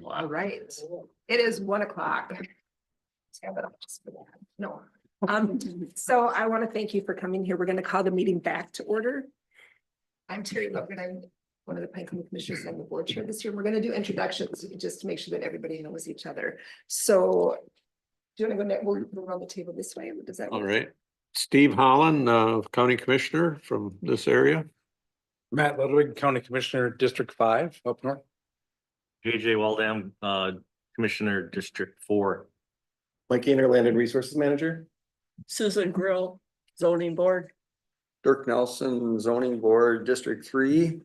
All right, it is 1 o'clock. No. So I want to thank you for coming here. We're going to call the meeting back to order. I'm Terry Logan. I'm one of the Pine County Commissioners and the board chair this year. We're going to do introductions just to make sure that everybody knows each other. So do you want to go next? We'll run the table this way. Does that work? All right. Steve Holland, County Commissioner from this area. Matt Ludwig, County Commissioner, District 5, up north. JJ Waldam, Commissioner, District 4. Mike Gainer, Land and Resources Manager. Susan Grill, zoning board. Dirk Nelson, Zoning Board, District 3.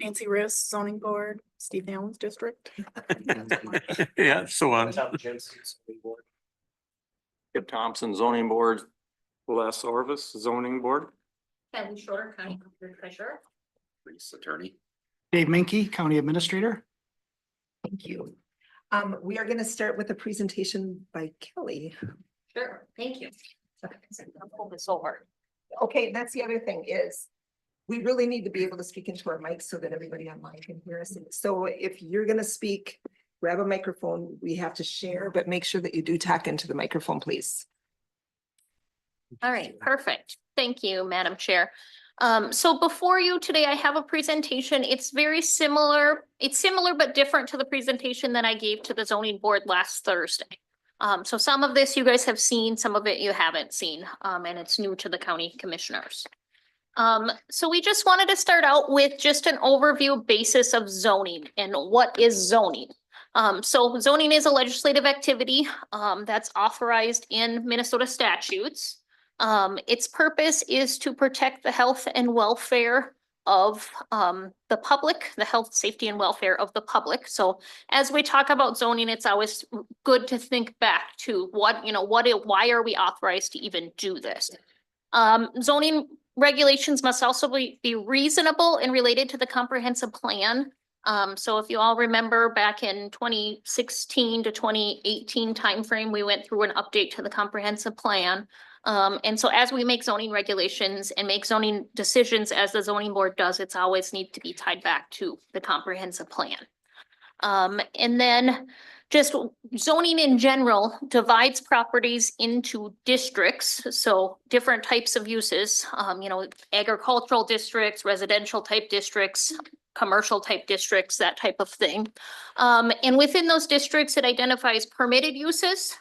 Nancy Riss, zoning board, Steve Allen's district. Yeah, so on. Kip Thompson, Zoning Board. Les Orvis, Zoning Board. Kevin Shorter, County Treasurer. Police Attorney. Dave Minke, County Administrator. Thank you. We are going to start with a presentation by Kelly. Sure, thank you. Okay. I'll pull this over. Okay, that's the other thing is we really need to be able to speak into our mics so that everybody online can hear us. So if you're going to speak, grab a microphone. We have to share, but make sure that you do talk into the microphone, please. All right, perfect. Thank you, Madam Chair. So before you today, I have a presentation. It's very similar. It's similar but different to the presentation that I gave to the zoning board last Thursday. So some of this you guys have seen, some of it you haven't seen, and it's new to the county commissioners. So we just wanted to start out with just an overview basis of zoning and what is zoning. So zoning is a legislative activity that's authorized in Minnesota statutes. Its purpose is to protect the health and welfare of the public, the health, safety, and welfare of the public. So as we talk about zoning, it's always good to think back to why are we authorized to even do this? Zoning regulations must also be reasonable and related to the comprehensive plan. So if you all remember back in 2016 to 2018 timeframe, we went through an update to the comprehensive plan. And so as we make zoning regulations and make zoning decisions as the zoning board does, it's always need to be tied back to the comprehensive plan. And then just zoning in general divides properties into districts. So different types of uses, agricultural districts, residential type districts, commercial type districts, that type of thing. And within those districts, it identifies permitted uses,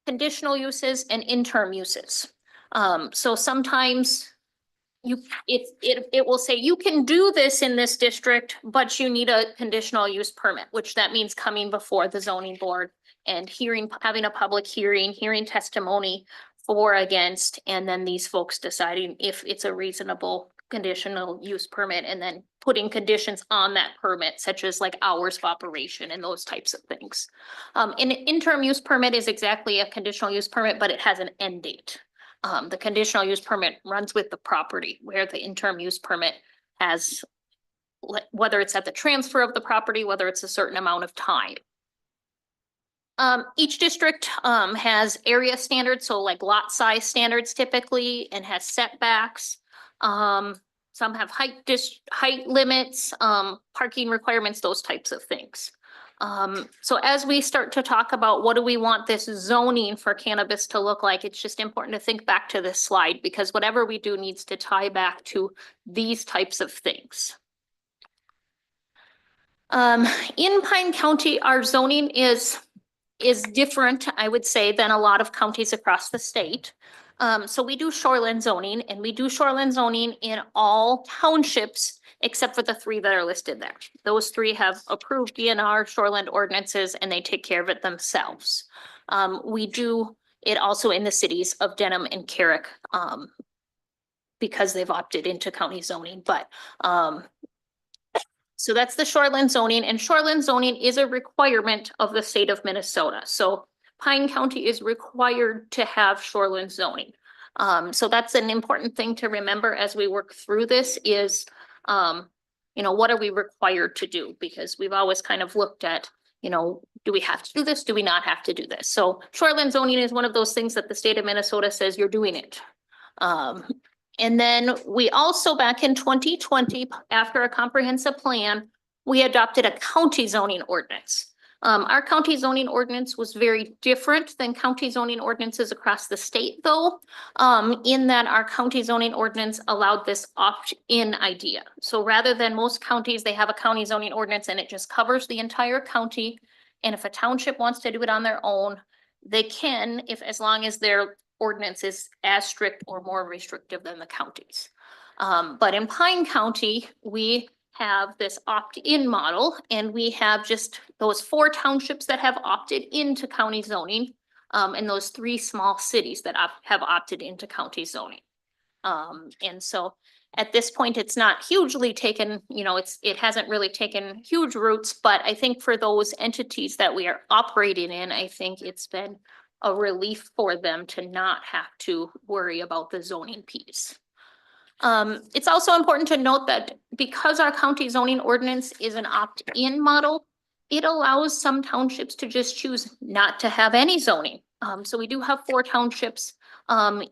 conditional uses, and interim uses. So sometimes it will say you can do this in this district, but you need a conditional use permit, which that means coming before the zoning board and having a public hearing testimony for, against, and then these folks deciding if it's a reasonable conditional use permit and then putting conditions on that permit, such as like hours of operation and those types of things. An interim use permit is exactly a conditional use permit, but it has an end date. The conditional use permit runs with the property, where the interim use permit has, whether it's at the transfer of the property, whether it's a certain amount of time. Each district has area standards, so like lot size standards typically, and has setbacks. Some have height limits, parking requirements, those types of things. So as we start to talk about what do we want this zoning for cannabis to look like, it's just important to think back to this slide, because whatever we do needs to tie back to these types of things. In Pine County, our zoning is different, I would say, than a lot of counties across the state. So we do shoreline zoning, and we do shoreline zoning in all townships except for the 3 that are listed there. Those 3 have approved DNR shoreline ordinances, and they take care of it themselves. We do it also in the cities of Denham and Carrick because they've opted into county zoning. But so that's the shoreline zoning, and shoreline zoning is a requirement of the state of Minnesota. So Pine County is required to have shoreline zoning. So that's an important thing to remember as we work through this is, what are we required to do? Because we've always kind of looked at, do we have to do this? Do we not have to do this? So shoreline zoning is one of those things that the state of Minnesota says you're doing it. And then we also, back in 2020, after a comprehensive plan, we adopted a county zoning ordinance. Our county zoning ordinance was very different than county zoning ordinances across the state, though, in that our county zoning ordinance allowed this opt-in idea. So rather than most counties, they have a county zoning ordinance and it just covers the entire county. And if a township wants to do it on their own, they can, if as long as their ordinance is as strict or more restrictive than the counties. But in Pine County, we have this opt-in model, and we have just those 4 townships that have opted into county zoning, and those 3 small cities that have opted into county zoning. And so at this point, it's not hugely taken, it hasn't really taken huge roots, but I think for those entities that we are operating in, I think it's been a relief for them to not have to worry about the zoning piece. It's also important to note that because our county zoning ordinance is an opt-in model, it allows some townships to just choose not to have any zoning. So we do have 4 townships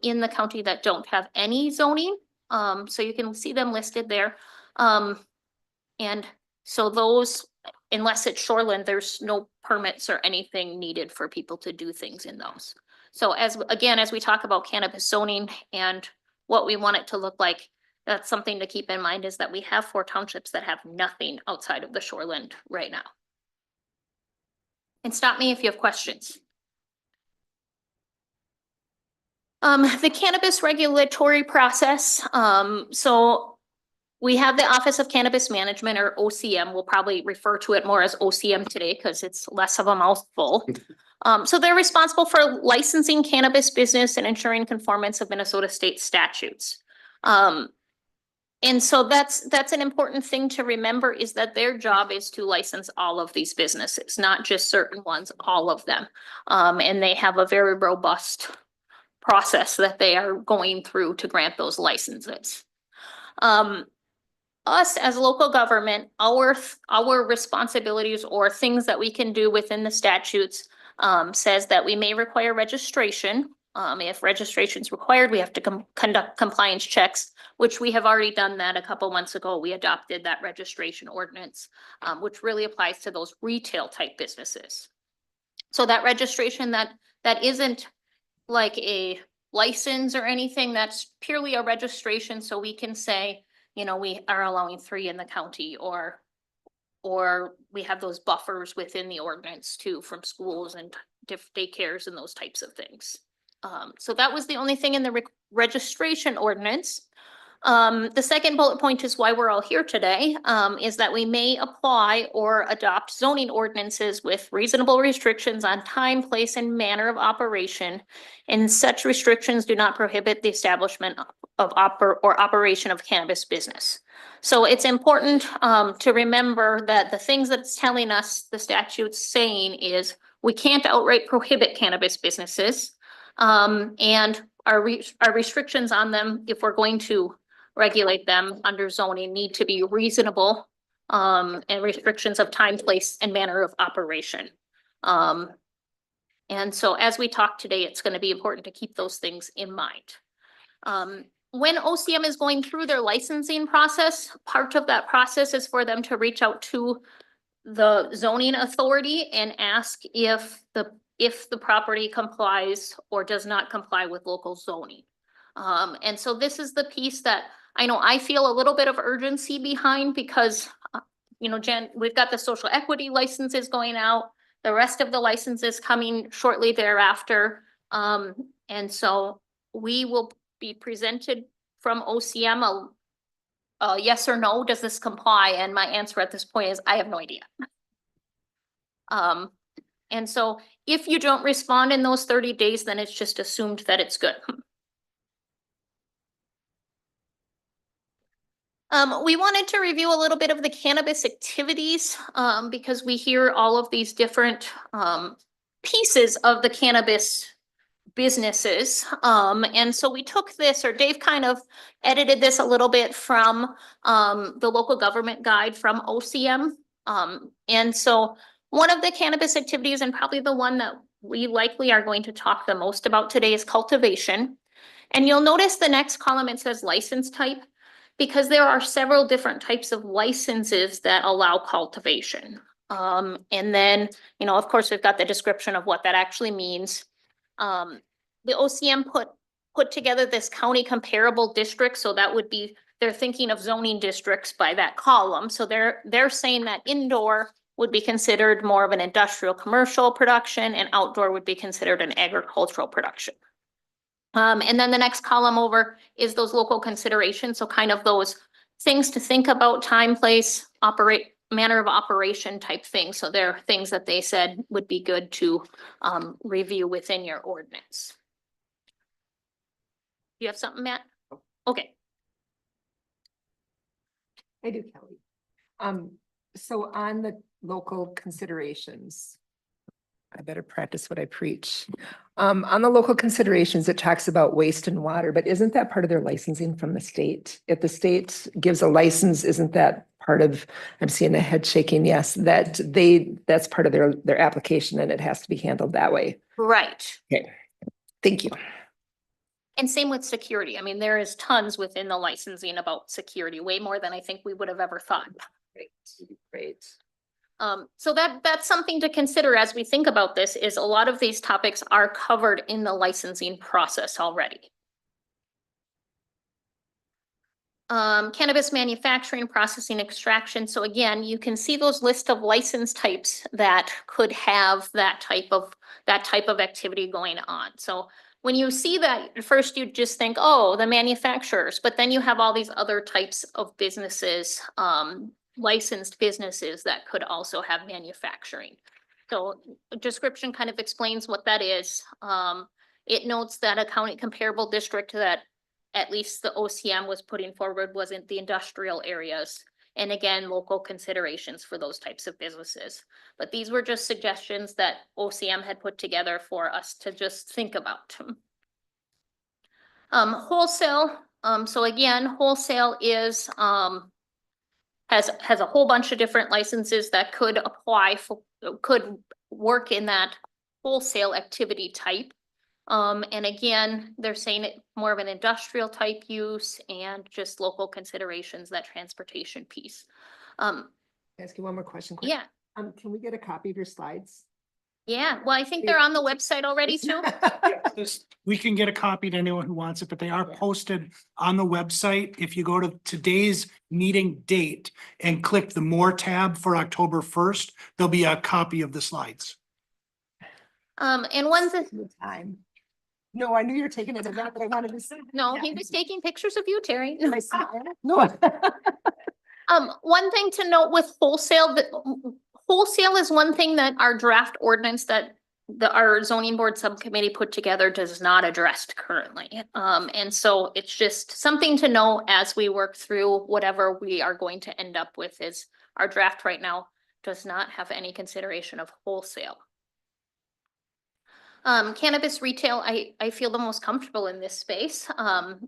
in the county that don't have any zoning. So you can see them listed there. And so those, unless it's shoreland, there's no permits or anything needed for people to do things in those. So as we talk about cannabis zoning and what we want it to look like, that's something to keep in mind, is that we have 4 townships that have nothing outside of the shoreland right now. And stop me if you have questions. The cannabis regulatory process. So we have the Office of Cannabis Management, or OCM. We'll probably refer to it more as OCM today because it's less of a mouthful. So they're responsible for licensing cannabis business and ensuring conformance of Minnesota state statutes. And so that's an important thing to remember, is that their job is to license all of these businesses, not just certain ones, all of them. And they have a very robust process that they are going through to grant those licenses. Us as local government, our responsibilities or things that we can do within the statutes says that we may require registration. If registration is required, we have to conduct compliance checks, which we have already done that a couple months ago. We adopted that registration ordinance, which really applies to those retail type businesses. So that registration that isn't like a license or anything, that's purely a registration. So we can say, we are allowing 3 in the county, or we have those buffers within the ordinance too, from schools and daycares and those types of things. So that was the only thing in the registration ordinance. The second bullet point is why we're all here today, is that we may apply or adopt zoning ordinances with reasonable restrictions on time, place, and manner of operation. And such restrictions do not prohibit the establishment of operation of cannabis business. So it's important to remember that the things that it's telling us, the statute's saying, is we can't outright prohibit cannabis businesses. And our restrictions on them, if we're going to regulate them under zoning, need to be reasonable, and restrictions of time, place, and manner of operation. And so as we talk today, it's going to be important to keep those things in mind. When OCM is going through their licensing process, part of that process is for them to reach out to the zoning authority and ask if the property complies or does not comply with local zoning. And so this is the piece that I know I feel a little bit of urgency behind, because, Jen, we've got the social equity licenses going out, the rest of the licenses coming shortly thereafter. And so we will be presented from OCM a yes or no, does this comply? And my answer at this point is I have no idea. And so if you don't respond in those 30 days, then it's just assumed that it's good. We wanted to review a little bit of the cannabis activities, because we hear all of these different pieces of the cannabis businesses. And so we took this, or Dave kind of edited this a little bit from the local government guide from OCM. And so one of the cannabis activities, and probably the one that we likely are going to talk the most about today, is cultivation. And you'll notice the next column, it says license type, because there are several different types of licenses that allow cultivation. And then, you know, of course, we've got the description of what that actually means. The OCM put together this county comparable district, so that would be, they're thinking of zoning districts by that column. So they're saying that indoor would be considered more of an industrial commercial production and outdoor would be considered an agricultural production. And then the next column over is those local considerations. So kind of those things to think about: time, place, manner of operation type things. So they're things that they said would be good to review within your ordinance. You have something, Matt? Okay. I do, Kelly. So on the local considerations, I better practice what I preach. On the local considerations, it talks about waste and water, but isn't that part of their licensing from the state? If the state gives a license, isn't that part of, I'm seeing a head shaking, yes, that's part of their application and it has to be handled that way. Right. Okay, thank you. And same with security. I mean, there is tons within the licensing about security, way more than I think we would have ever thought. Great. So that's something to consider as we think about this, is a lot of these topics are covered in the licensing process already. Cannabis manufacturing, processing, extraction. So again, you can see those list of license types that could have that type of activity going on. So when you see that, at first you just think, oh, the manufacturers, but then you have all these other types of businesses, licensed businesses that could also have manufacturing. So the description kind of explains what that is. It notes that a county comparable district that at least the OCM was putting forward wasn't the industrial areas. And again, local considerations for those types of businesses. But these were just suggestions that OCM had put together for us to just think about. Wholesale. So again, wholesale is, has a whole bunch of different licenses that could apply for, could work in that wholesale activity type. And again, they're saying it more of an industrial type use and just local considerations, that transportation piece. Can I ask you one more question? quick? Yeah, Can we get a copy of your slides? yeah. Well, I think they're on the website already too. We can get a copy to anyone who wants it, but they are posted on the website. If you go to today's meeting date and click the More tab for October 1st, there'll be a copy of the slides. And one thing, The time. No, I knew you were taking it, but I wanted to say. no, he was taking pictures of you, Terry. Am I smiling? No. One thing to note with wholesale, that wholesale is one thing that our draft ordinance that our zoning board subcommittee put together does not address currently. And so it's just something to know as we work through whatever we are going to end up with. Is our draft right now does not have any consideration of wholesale. Cannabis retail, I feel the most comfortable in this space,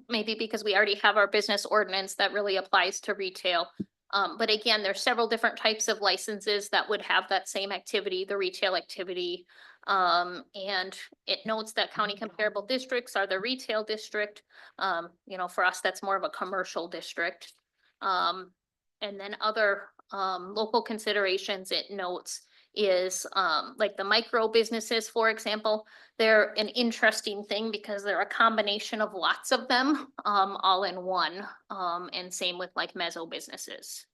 maybe because we already have our business ordinance that really applies to retail. But again, there's several different types of licenses that would have that same activity, the retail activity. And it notes that county comparable districts are the retail district. You know, for us, that's more of a commercial district. And then other local considerations it notes is like the micro businesses, for example. They're an interesting thing because they're a combination of lots of them all in one, and same with like meso businesses.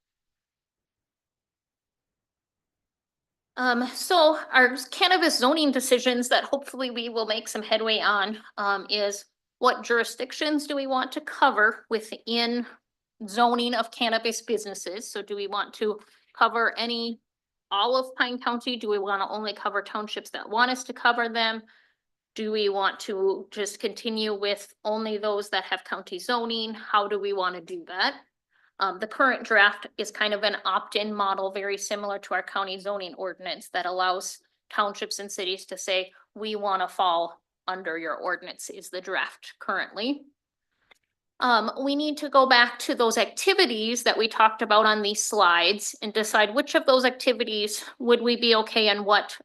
So our cannabis zoning decisions that hopefully we will make some headway on is what jurisdictions do we want to cover within zoning of cannabis businesses? So do we want to cover all of Pine County? Do we want to only cover townships that want us to cover them? Do we want to just continue with only those that have county zoning? How do we want to do that? The current draft is kind of an opt-in model, very similar to our county zoning ordinance that allows townships and cities to say, we want to fall under your ordinance, is the draft currently. We need to go back to those activities that we talked about on these slides and decide which of those activities would we be okay in what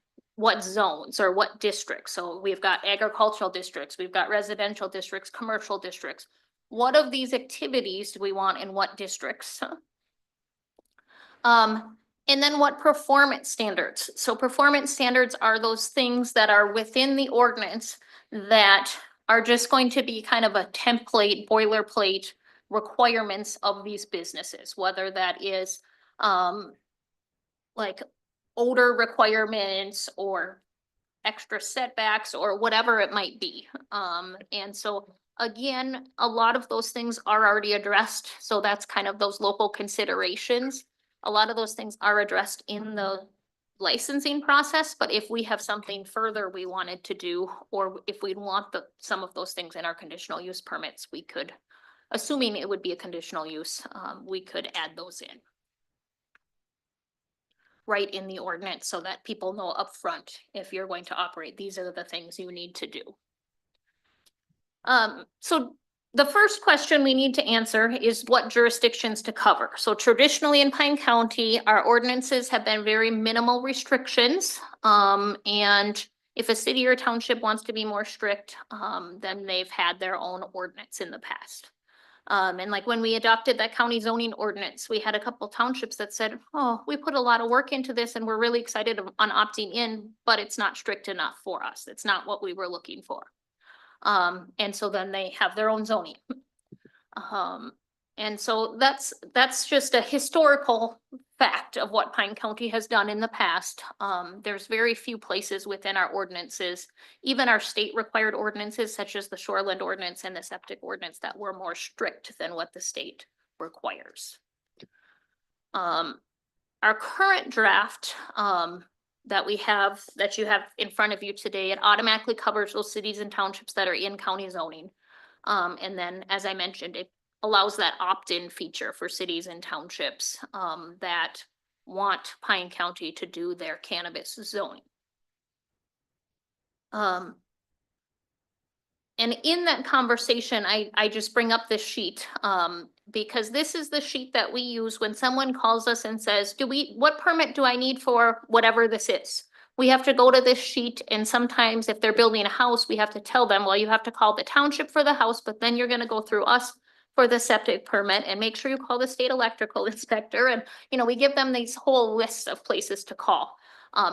zones or what districts. So we've got agricultural districts, we've got residential districts, commercial districts. what of these activities do we want in what districts? And then what performance standards? So performance standards are those things that are within the ordinance that are just going to be kind of a template, boilerplate requirements of these businesses, whether that is like odor requirements or extra setbacks or whatever it might be. And so again, a lot of those things are already addressed. So that's kind of those local considerations. A lot of those things are addressed in the licensing process, but if we have something further we wanted to do, or if we want some of those things in our conditional use permits, we could, assuming it would be a conditional use, we could add those in right in the ordinance so that people know upfront, if you're going to operate, these are the things you need to do. So the first question we need to answer is what jurisdictions to cover. So traditionally in Pine County, our ordinances have been very minimal restrictions. And if a city or township wants to be more strict, then they've had their own ordinance in the past. And like when we adopted that county zoning ordinance, we had a couple townships that said, oh, we put a lot of work into this and we're really excited on opting in, but it's not strict enough for us. It's not what we were looking for. And so then they have their own zoning. And so that's just a historical fact of what Pine County has done in the past. There's very few places within our ordinances, even our state required ordinances, such as the shoreland ordinance and the septic ordinance, that were more strict than what the state requires. Our current draft, that you have in front of you today, it automatically covers those cities and townships that are in county zoning. And then, as I mentioned, it allows that opt-in feature for cities and townships that want Pine County to do their cannabis zoning. And in that conversation, I just bring up this sheet because this is the sheet that we use when someone calls us and says, what permit do I need for whatever this is? We have to go to this sheet, and sometimes if they're building a house, we have to tell them, well, you have to call the township for the house, but then you're gonna go through us for the septic permit, and make sure you call the state electrical inspector. And, we give them these whole lists of places to call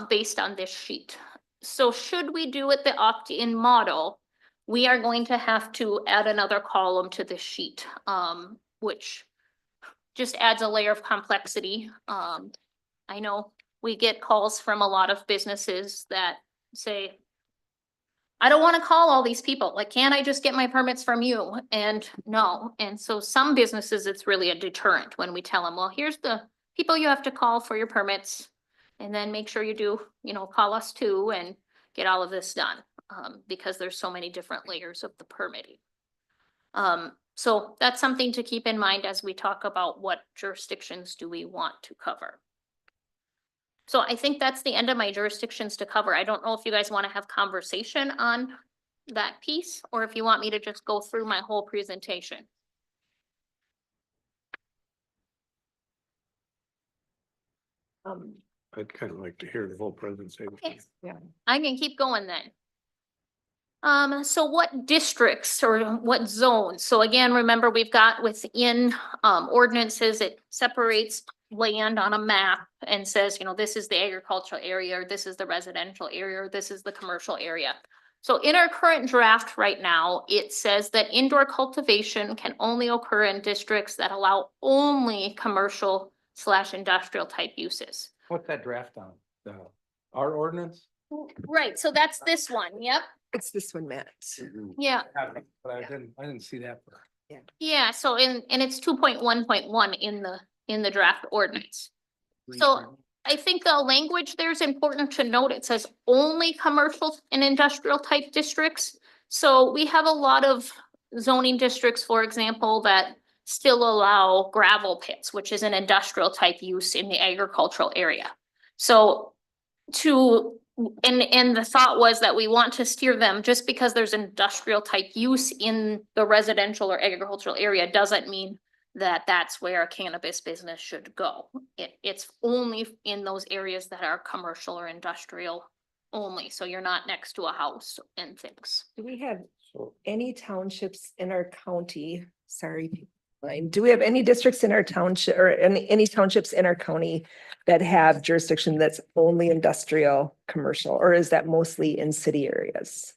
based on this sheet. So should we do it the opt-in model, we are going to have to add another column to this sheet, which just adds a layer of complexity. I know we get calls from a lot of businesses that say, I don't want to call all these people. Like, can't I just get my permits from you? And no. And so some businesses, it's really a deterrent when we tell them, well, here's the people you have to call for your permits. And then make sure you do, call us too and get all of this done. Because there's so many different layers of the permitting. So that's something to keep in mind as we talk about what jurisdictions do we want to cover. So I think that's the end of my jurisdictions to cover. I don't know if you guys want to have conversation on that piece, or if you want me to just go through my whole presentation. I'd kind of like to hear the whole presentation. Okay. Yeah. I can keep going then. So what districts or what zones? So again, remember, we've got within ordinances, it separates land on a map and says, this is the agricultural area, or this is the residential area, or this is the commercial area. So in our current draft right now, it says that indoor cultivation can only occur in districts that allow only commercial/industrial type uses. What's that draft on? Our ordinance? Right, so that's this one, yep, It's this one, Matt. yeah. But I didn't see that. Yeah, so and it's 2.1.1 in the draft ordinance. So I think the language there is important to note. It says only commercial and industrial type districts. So we have a lot of zoning districts, for example, that still allow gravel pits, which is an industrial type use in the agricultural area. So and the thought was that we want to steer them, just because there's industrial type use in the residential or agricultural area doesn't mean that that's where a cannabis business should go. It's only in those areas that are commercial or industrial only. So you're not next to a house and things. Do we have So any townships in our county Sorry. Fine. Do we have any districts in our township or any townships in our county that have jurisdiction that's only industrial, commercial, or is that mostly in city areas?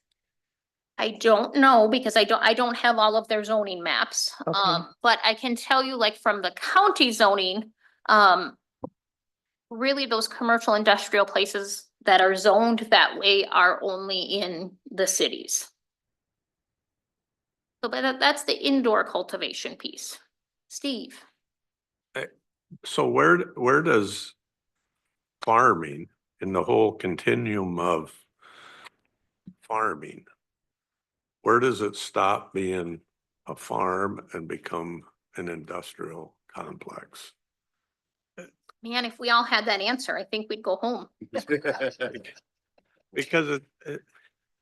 I don't know because I don't have all of their zoning maps. Okay. But I can tell you like from the county zoning, really those commercial industrial places that are zoned that way are only in the cities. So but that's the indoor cultivation piece. Steve, So where does farming in the whole continuum of farming, where does it stop being a farm and become an industrial complex? man, if we all had that answer, I think we'd go home. Because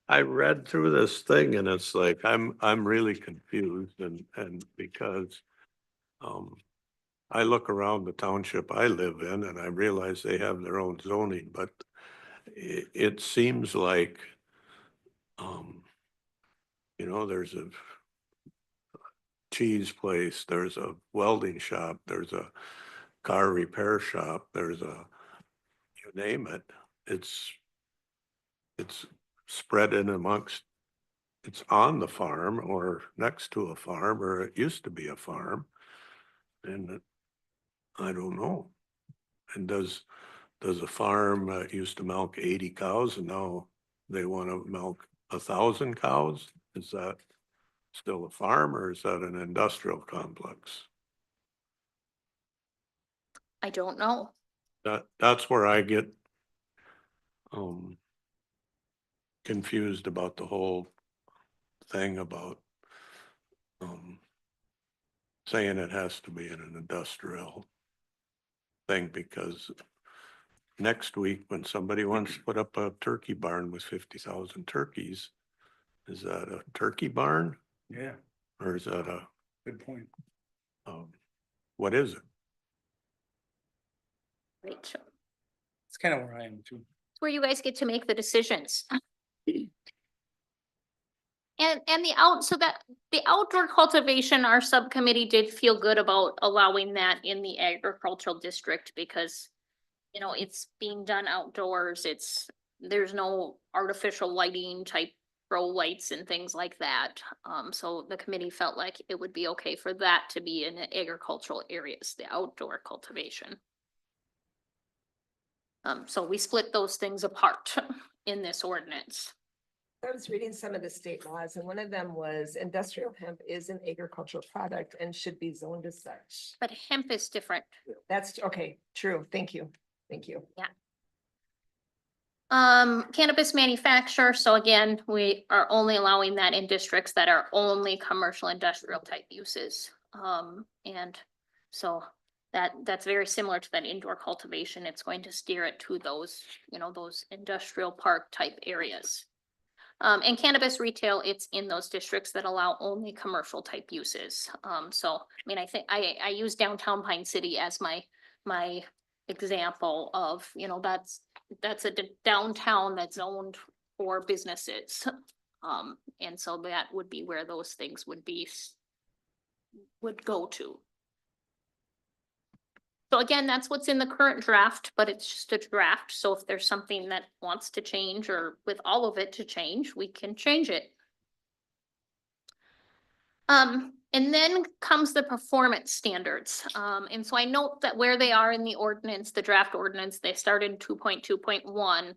I read through this thing and it's like, I'm really confused and because, I look around the township I live in and I realize they have their own zoning, but it seems like, there's a cheese place, there's a welding shop, there's a car repair shop, there's you name it, it's spread in amongst, it's on the farm or next to a farm, or it used to be a farm. And I don't know. And does a farm used to milk 80 cows and now they want to milk 1,000 cows? Is that still a farm or is that an industrial complex? I don't know. That's where I get confused about the whole thing about saying it has to be in an industrial thing, because next week when somebody wants to put up a turkey barn with 50,000 turkeys, is that a turkey barn Yeah, or is that a, good point. what is it? Right. It's kind of where I am too. It's where you guys get to make the decisions. And the outdoor cultivation, our subcommittee did feel good about allowing that in the agricultural district because, it's being done outdoors. There's no artificial lighting type grow lights and things like that. So the committee felt like it would be okay for that to be in the agricultural areas, the outdoor cultivation. So we split those things apart in this ordinance. I was reading some of the state laws and one of them was industrial hemp is an agricultural product and should be zoned as such. But hemp is different. That's okay. True. Thank you. Thank you. Cannabis manufacturer, so again, we are only allowing that in districts that are only commercial industrial type uses. And so that's very similar to that indoor cultivation. It's going to steer it to those, those industrial park type areas. And cannabis retail, it's in those districts that allow only commercial type uses. So, I mean, I think I use downtown Pine City as my example of, that's a downtown that's owned for businesses. And so that would be where those things would go to. So again, that's what's in the current draft, but it's just a draft. So if there's something that wants to change or with all of it to change, we can change it. And then comes the performance standards. And so I note that where they are in the ordinance, the draft ordinance, they started in 2.2.1.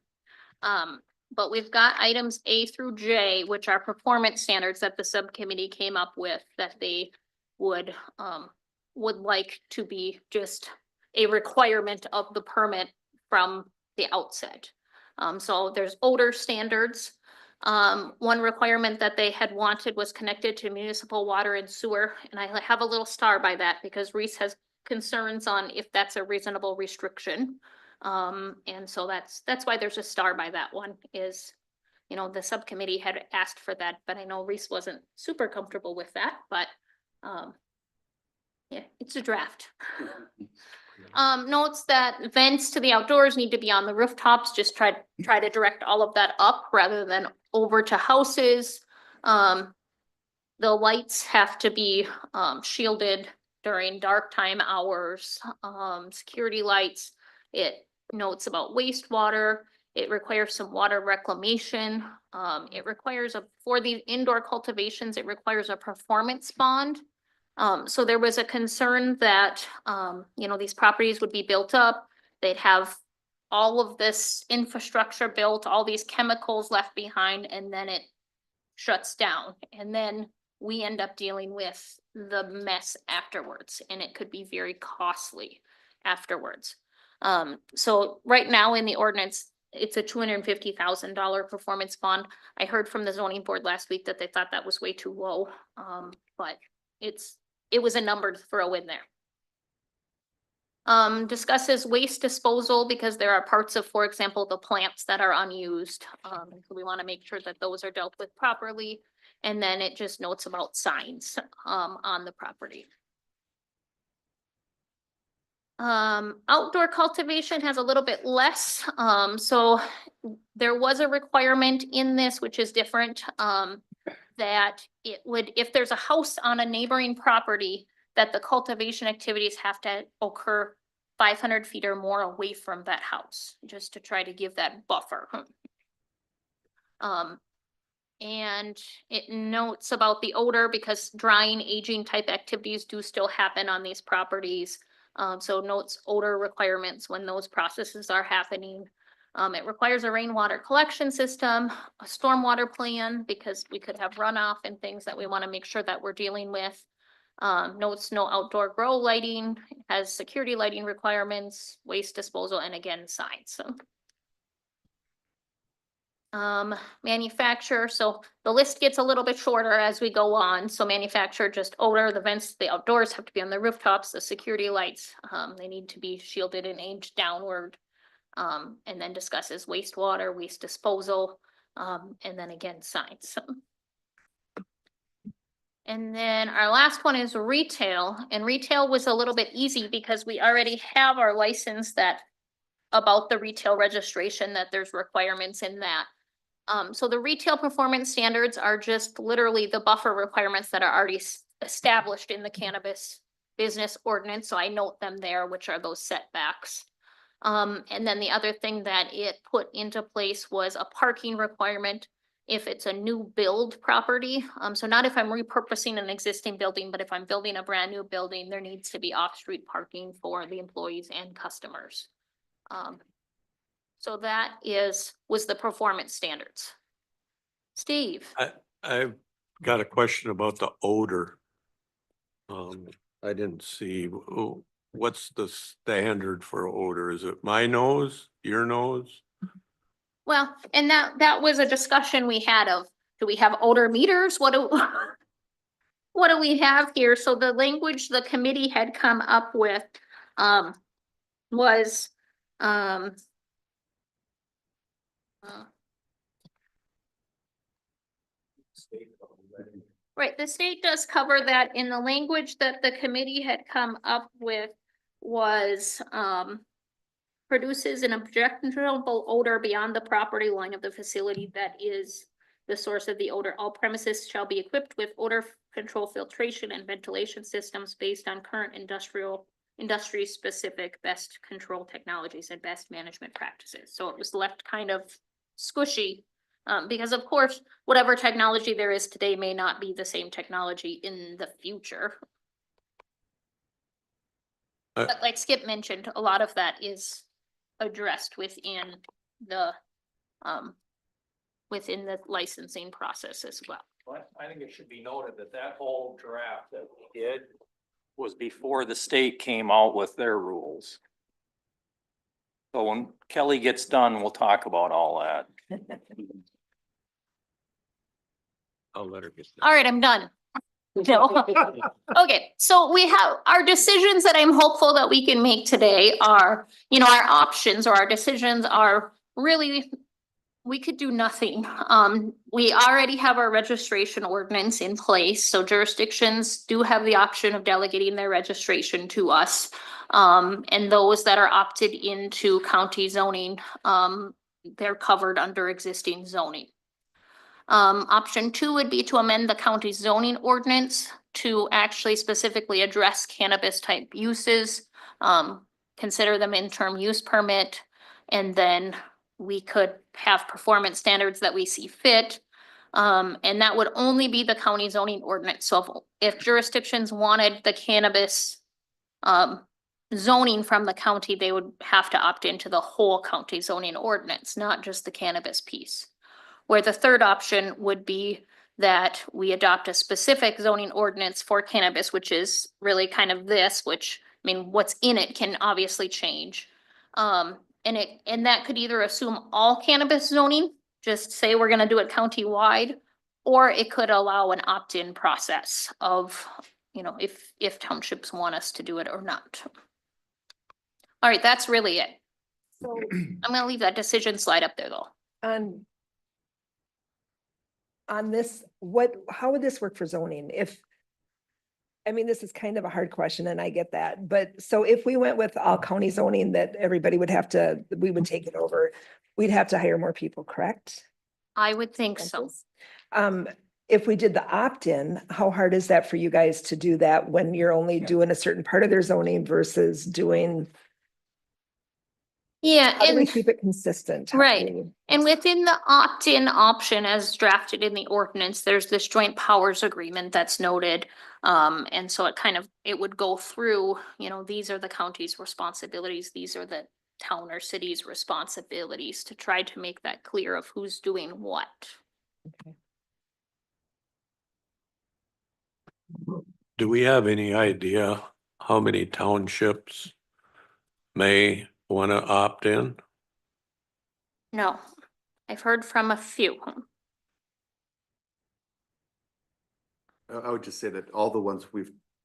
But we've got items A through J, which are performance standards that the subcommittee came up with that they would like to be just a requirement of the permit from the outset. So there's odor standards. One requirement that they had wanted was connected to municipal water and sewer, and I have a little star by that because Reese has concerns on if that's a reasonable restriction. And so that's why there's a star by that one is, the subcommittee had asked for that, but I know Reese wasn't super comfortable with that, but yeah, it's a draft. Notes that vents to the outdoors need to be on the rooftops, just try to direct all of that up rather than over to houses. the lights have to be shielded during dark time hours, security lights. It notes about wastewater. It requires some water reclamation. It requires for the indoor cultivations, it requires a performance bond. So there was a concern that, these properties would be built up. They'd have all of this infrastructure built, all these chemicals left behind, and then it shuts down. And then we end up dealing with the mess afterwards, and it could be very costly afterwards. So right now in the ordinance, it's a $250,000 performance bond. I heard from the zoning board last week that they thought that was way too low. But it was a number to throw in there. Discusses waste disposal because there are parts of, for example, the plants that are unused. So we want to make sure that those are dealt with properly. And then it just notes about signs, on the property. Outdoor cultivation has a little bit less. So there was a requirement in this, which is different, that it would, if there's a house on a neighboring property, that the cultivation activities have to occur 500 feet or more away from that house, just to try to give that buffer. And it notes about the odor because drying, aging type activities do still happen on these properties. So notes odor requirements when those processes are happening. It requires a rainwater collection system, a stormwater plan, because we could have runoff and things that we want to make sure that we're dealing with. Notes no outdoor grow lighting, has security lighting requirements, waste disposal, and again, signs. Manufacturer, so the list gets a little bit shorter as we go on. So manufacturer, just odor, the vents, the outdoors have to be on the rooftops, the security lights, they need to be shielded and aged downward. And then discusses wastewater, waste disposal, and then again, signs. And then our last one is retail, and retail was a little bit easy because we already have our license that about the retail registration, that there's requirements in that. So the retail performance standards are just literally the buffer requirements that are already established in the cannabis business ordinance. So I note them there, which are those setbacks. And then the other thing that it put into place was a parking requirement if it's a new build property. So not if I'm repurposing an existing building, but if I'm building a brand new building, there needs to be off-street parking for the employees and customers. So that was the performance standards. Steve? I've got a question about the odor. I didn't see, what's the standard for odor? Is it my nose, your nose? Well, and that was a discussion we had of, do we have odor meters? What do we have here? So the language the committee had come up with was right, the state does cover that. In the language that the committee had come up with was produces an objectionable odor beyond the property line of the facility that is the source of the odor. All premises shall be equipped with odor control filtration and ventilation systems based on current industry specific best control technologies and best management practices. So it was left kind of squishy. Because of course, whatever technology there is today may not be the same technology in the future. But like Skip mentioned, a lot of that is addressed within the licensing process as well. I think it should be noted that that whole draft that we did was before the state came out with their rules. So when Kelly gets done, we'll talk about all that. I'll let her get that. All right, I'm done. No. Okay, so we have our decisions that I'm hopeful that we can make today are, our options or our decisions are really, we could do nothing. We already have our registration ordinance in place, so jurisdictions do have the option of delegating their registration to us. And those that are opted into county zoning, they're covered under existing zoning. Option 2 would be to amend the county zoning ordinance to actually specifically address cannabis type uses. Consider them interim use permit, and then we could have performance standards that we see fit. And that would only be the county zoning ordinance. So if jurisdictions wanted the cannabis zoning from the county, they would have to opt into the whole county zoning ordinance, not just the cannabis piece. Where the third option would be that we adopt a specific zoning ordinance for cannabis, which is really kind of this, which, I mean, what's in it can obviously change. And that could either assume all cannabis zoning, just say we're gonna do it county-wide, or it could allow an opt-in process of, you know, if townships want us to do it or not. All right, that's really it. So I'm gonna leave that decision slide up there though. on this, how would this work for zoning? I mean, this is kind of a hard question and I get that, but so if we went with all county zoning that everybody would have to, we would take it over, we'd have to hire more people, correct? I would think so. If we did the opt-in, how hard is that for you guys to do that when you're only doing a certain part of their zoning versus doing? Yeah, How do we and keep it consistent? How do Right. we- And within the opt-in option as drafted in the ordinance, there's this joint powers agreement that's noted. And so it would go through, you know, these are the county's responsibilities, these are the town or city's responsibilities to try to make that clear of who's doing what. Do we have any idea how many townships may want to opt in? No, I've heard from a few. I would just say that all the ones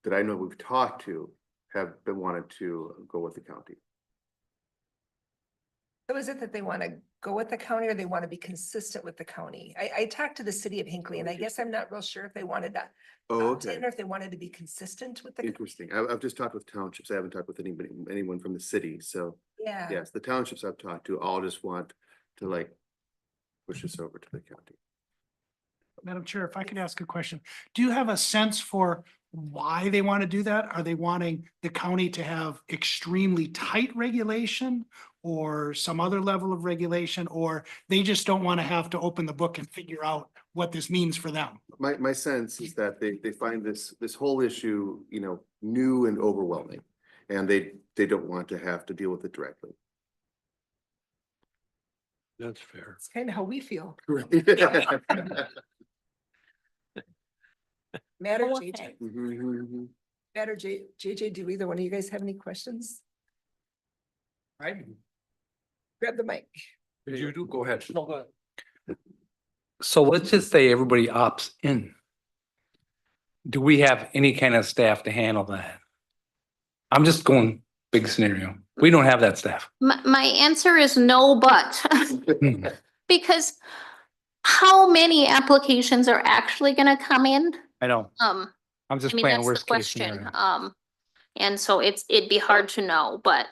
that I know we've talked to have been wanted to go with the county. So is it that they want to go with the county or they want to be consistent with the county? I talked to the city of Hinckley and I guess I'm not real sure if they wanted to Oh, opt in or if they wanted to be consistent with the. Interesting. I've just talked with townships. I haven't talked with anyone from the city. So Yeah. yes, the townships I've talked to all just want to like push this over to the county. Madam Chair, if I could ask a question, do you have a sense for why they want to do that? Are they wanting the county to have extremely tight regulation or some other level of regulation, or they just don't want to have to open the book and figure out what this means for them? My sense is that they find this whole issue, you know, new and overwhelming, and they don't want to have to deal with it directly. That's fair. It's kind of how we feel. Matt or Oh, JJ? okay. Mhm. Matt or JJ, do either one of you guys have any questions? Grab the mic. Did you do? Go ahead. No, go ahead. So let's just say everybody opts in. Do we have any kind of staff to handle that? I'm just going big scenario. We don't have that staff. My answer is no, but Hmm. because how many applications are actually gonna come in? I know. I'm I just mean, playing that's the worst case question. scenario. And so it'd be hard to know, but,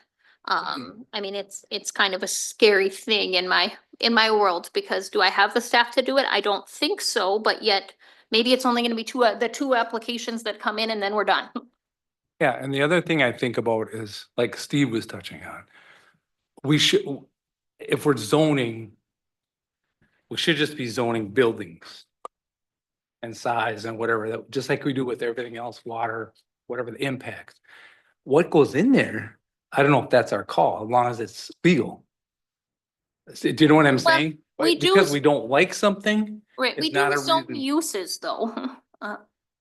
I mean, it's kind of a scary thing in my world, because do I have the staff to do it? I don't think so, but yet maybe it's only gonna be the two applications that come in and then we're done. Yeah, and the other thing I think about is, like Steve was touching on, we should, if we're zoning, we should just be zoning buildings and size and whatever, that, just like we do with everything else, water, whatever the impact. What goes in there, I don't know if that's our call, as long as it's legal. Do you know what I'm Well, saying? we do Because s- we don't like something, Right, we It's not do a zone reason- uses though.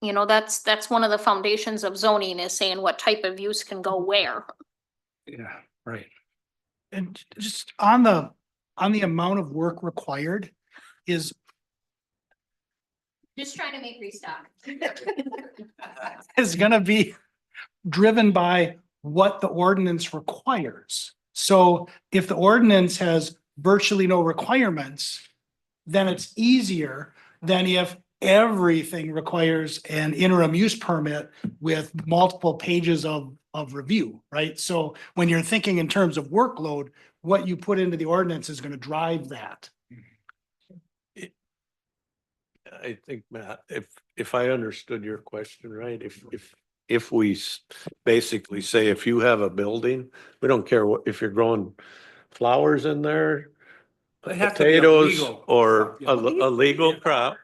You know, that's one of the foundations of zoning, is saying what type of use can go where. yeah, right. And just on the amount of work required is Just trying to make restock. gonna be driven by what the ordinance requires. So if the ordinance has virtually no requirements, then it's easier than if everything requires an interim use permit with multiple pages of review, right? So when you're thinking in terms of workload, what you put into the ordinance is gonna drive that. I think, Matt, if I understood your question right, if we basically say, if you have a building, we don't care what, if you're growing flowers in there, It has to be a potatoes legal or crop, yeah. a legal crop.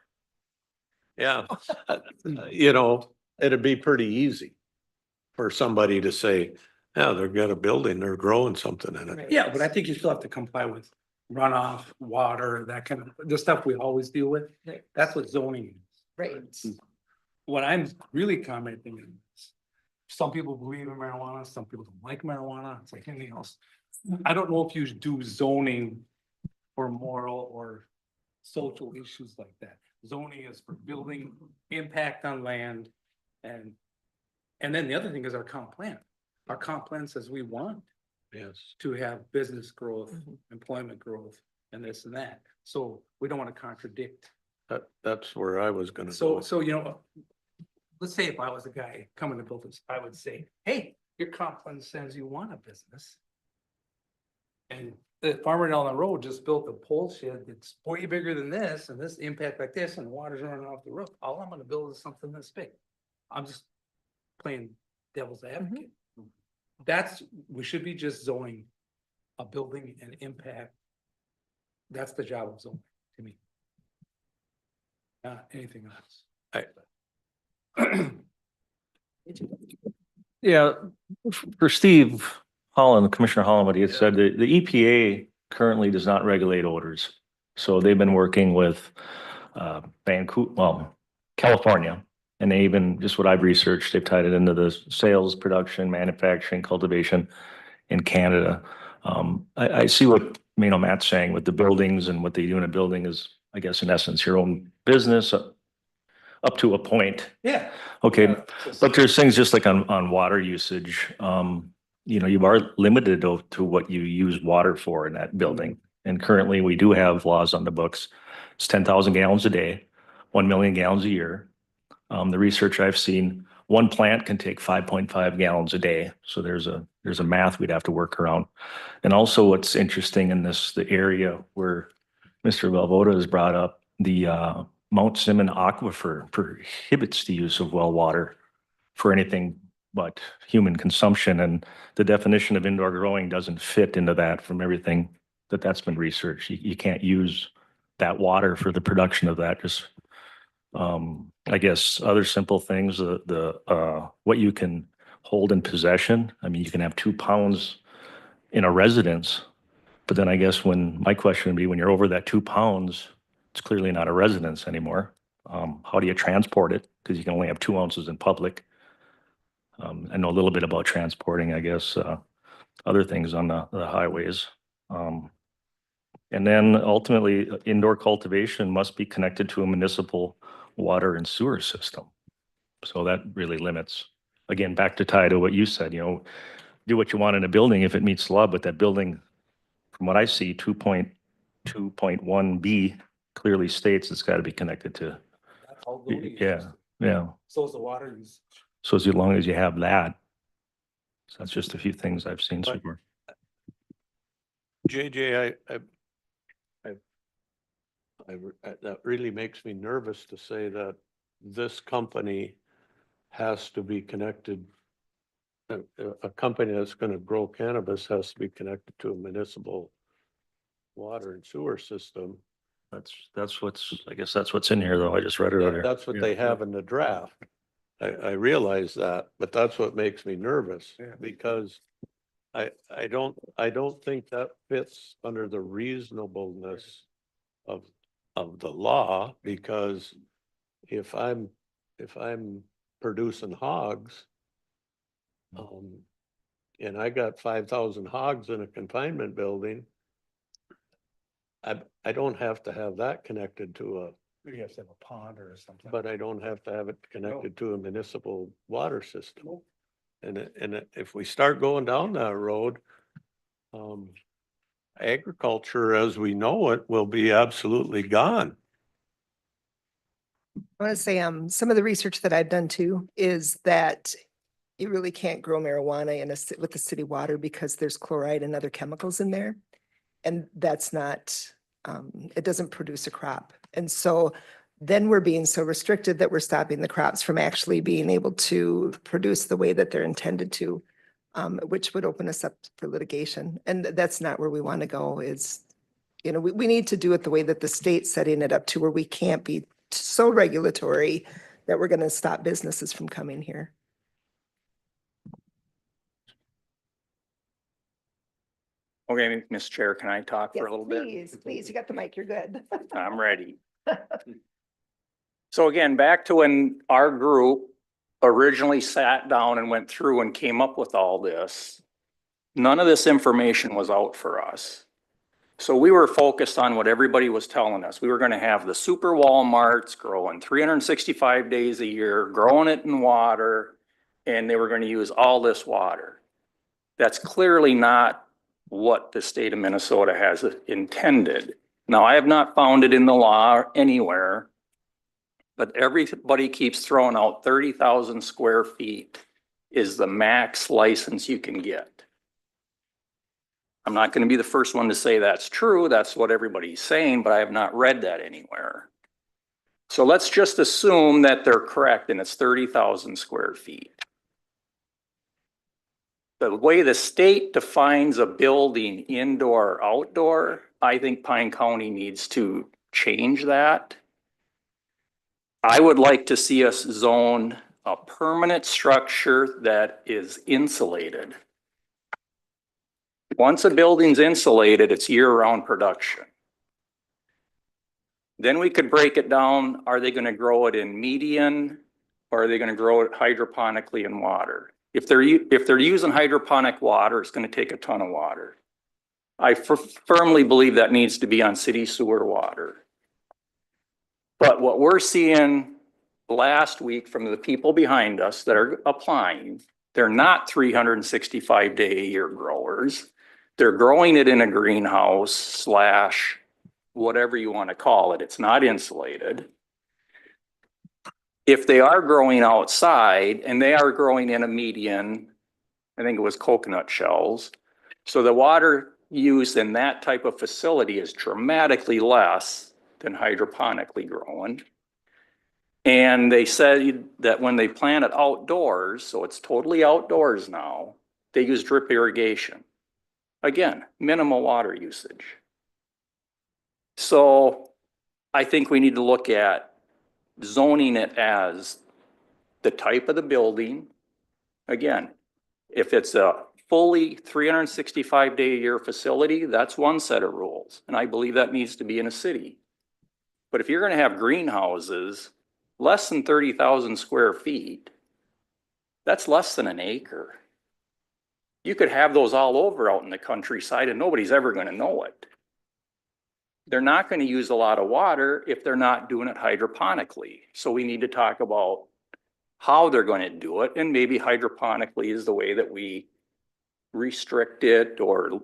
Yeah, you know, it'd be pretty easy for somebody to say, yeah, they've got a building, they're growing something in it. Yeah, but I think you still have to comply with runoff, water, that kind of, the stuff we always deal with. Right. That's what zoning is. Right. What I'm really commenting is, some people believe in marijuana, some people don't like marijuana, it's like anything else. I don't know if you do zoning for moral or social issues like that. Zoning is for building impact on land and then the other thing is our comp plan. Our comp plan says we want Yes. to have business growth, Mhm. employment growth, and this and that. So we don't want to contradict. That's where I was gonna So, go. so, you know, let's say if I was a guy coming to build this, I would say, hey, your comp plan says you want a business. And the farmer down the road just built a pole shed that's way bigger than this, and this impact like this, and the water's running off the roof. All I'm gonna build is something this big. I'm just playing devil's advocate. That's, we should be just zoning a building and impact. That's the job of zoning to me. Not anything else. Yeah, for Steve Holland, Commissioner Holland, what he had said, the EPA currently does not regulate odors. So they've been working with Vancouver, well, California. And they even, just what I've researched, they've tied it into the sales, production, manufacturing, cultivation in Canada. I see what, you know, Matt's saying with the buildings and what they do in a building is, I guess, in essence, your own business up to a point. Yeah. Okay, but there's things just like on water usage, you know, you are limited to what you use water for in that building. And currently, we do have laws on the books. It's 10,000 gallons a day, 1 million gallons a year. The research I've seen, one plant can take 5.5 gallons a day. So there's a math we'd have to work around. And also what's interesting in this, the area where Mr. Valvoda has brought up, the Mount Simon Aquifer prohibits the use of well water for anything but human consumption. And the definition of indoor growing doesn't fit into that from everything that's been researched. You can't use that water for the production of that. Just, I guess, other simple things, what you can hold in possession. I mean, you can have 2 pounds in a residence, but then I guess my question would be, when you're over that 2 pounds, it's clearly not a residence anymore. How do you transport it? Because you can only have 2 ounces in public. I know a little bit about transporting, I guess, other things on the highways. And then ultimately, indoor cultivation must be connected to a municipal water and sewer system. So that really limits, again, back to tie to what you said, you know, do what you want in a building if it meets law, but that building, from what I see, 2.2.1B clearly states it's got to be connected to, That's all zoning is. yeah. So is the water use. So as long as you have that. So that's just a few things I've seen so But- far. JJ, that really makes me nervous to say that this company has to be connected. A company that's gonna grow cannabis has to be connected to a municipal water and sewer system. That's what's, I guess that's what's in here though. I just read it earlier. That's what they have in the draft. I realize that, but that's what makes me nervous Yeah. because I don't think that fits under the reasonableness of the law, because if I'm producing hogs, and I got 5,000 hogs in a confinement building, I don't have to have that connected to You have to have a pond or something. but I don't have to have it connected to a municipal water system. And if we start going down that road, agriculture as we know it will be absolutely gone. I want to say, some of the research that I've done too is that you really can't grow marijuana with the city water because there's chloride and other chemicals in there. And that's not, it doesn't produce a crop. And so then we're being so restricted that we're stopping the crops from actually being able to produce the way that they're intended to, which would open us up for litigation. And that's not where we want to go is, you know, we need to do it the way that the state's setting it up to where we can't be so regulatory that we're going to stop businesses from coming here. Okay, Ms. Chair, can I talk Yes, for a little bit? please, you got the mic, you're good. I'm ready. So again, back to when our group originally sat down and went through and came up with all this, none of this information was out for us. So we were focused on what everybody was telling us. We were gonna have the super Walmarts growing 365 days a year, growing it in water, and they were gonna use all this water. That's clearly not what the state of Minnesota has intended. Now, I have not found it in the law anywhere, but everybody keeps throwing out 30,000 square feet is the max license you can get. I'm not going to be the first one to say that's true. That's what everybody's saying, but I have not read that anywhere. So let's just assume that they're correct and it's 30,000 square feet. The way the state defines a building indoor or outdoor, I think Pine County needs to change that. I would like to see us zone a permanent structure that is insulated. Once a building's insulated, it's year-round production. Then we could break it down. Are they going to grow it in median or are they going to grow it hydroponically in water? If they're using hydroponic water, it's going to take a ton of water. I firmly believe that needs to be on city sewer water. But what we're seeing last week from the people behind us that are applying, they're not 365-day-a-year growers. They're growing it in a greenhouse / whatever you want to call it. It's not insulated. If they are growing outside and they are growing in a median, I think it was coconut shells. So the water used in that type of facility is dramatically less than hydroponically growing. And they said that when they plant it outdoors, so it's totally outdoors now, they use drip irrigation. Again, minimal water usage. So I think we need to look at zoning it as the type of the building. Again, if it's a fully 365-day-a-year facility, that's one set of rules. And I believe that needs to be in a city. But if you're going to have greenhouses, less than 30,000 square feet, that's less than an acre. You could have those all over out in the countryside and nobody's ever going to know it. They're not going to use a lot of water if they're not doing it hydroponically. So we need to talk about how they're going to do it, and maybe hydroponically is the way that we restrict it or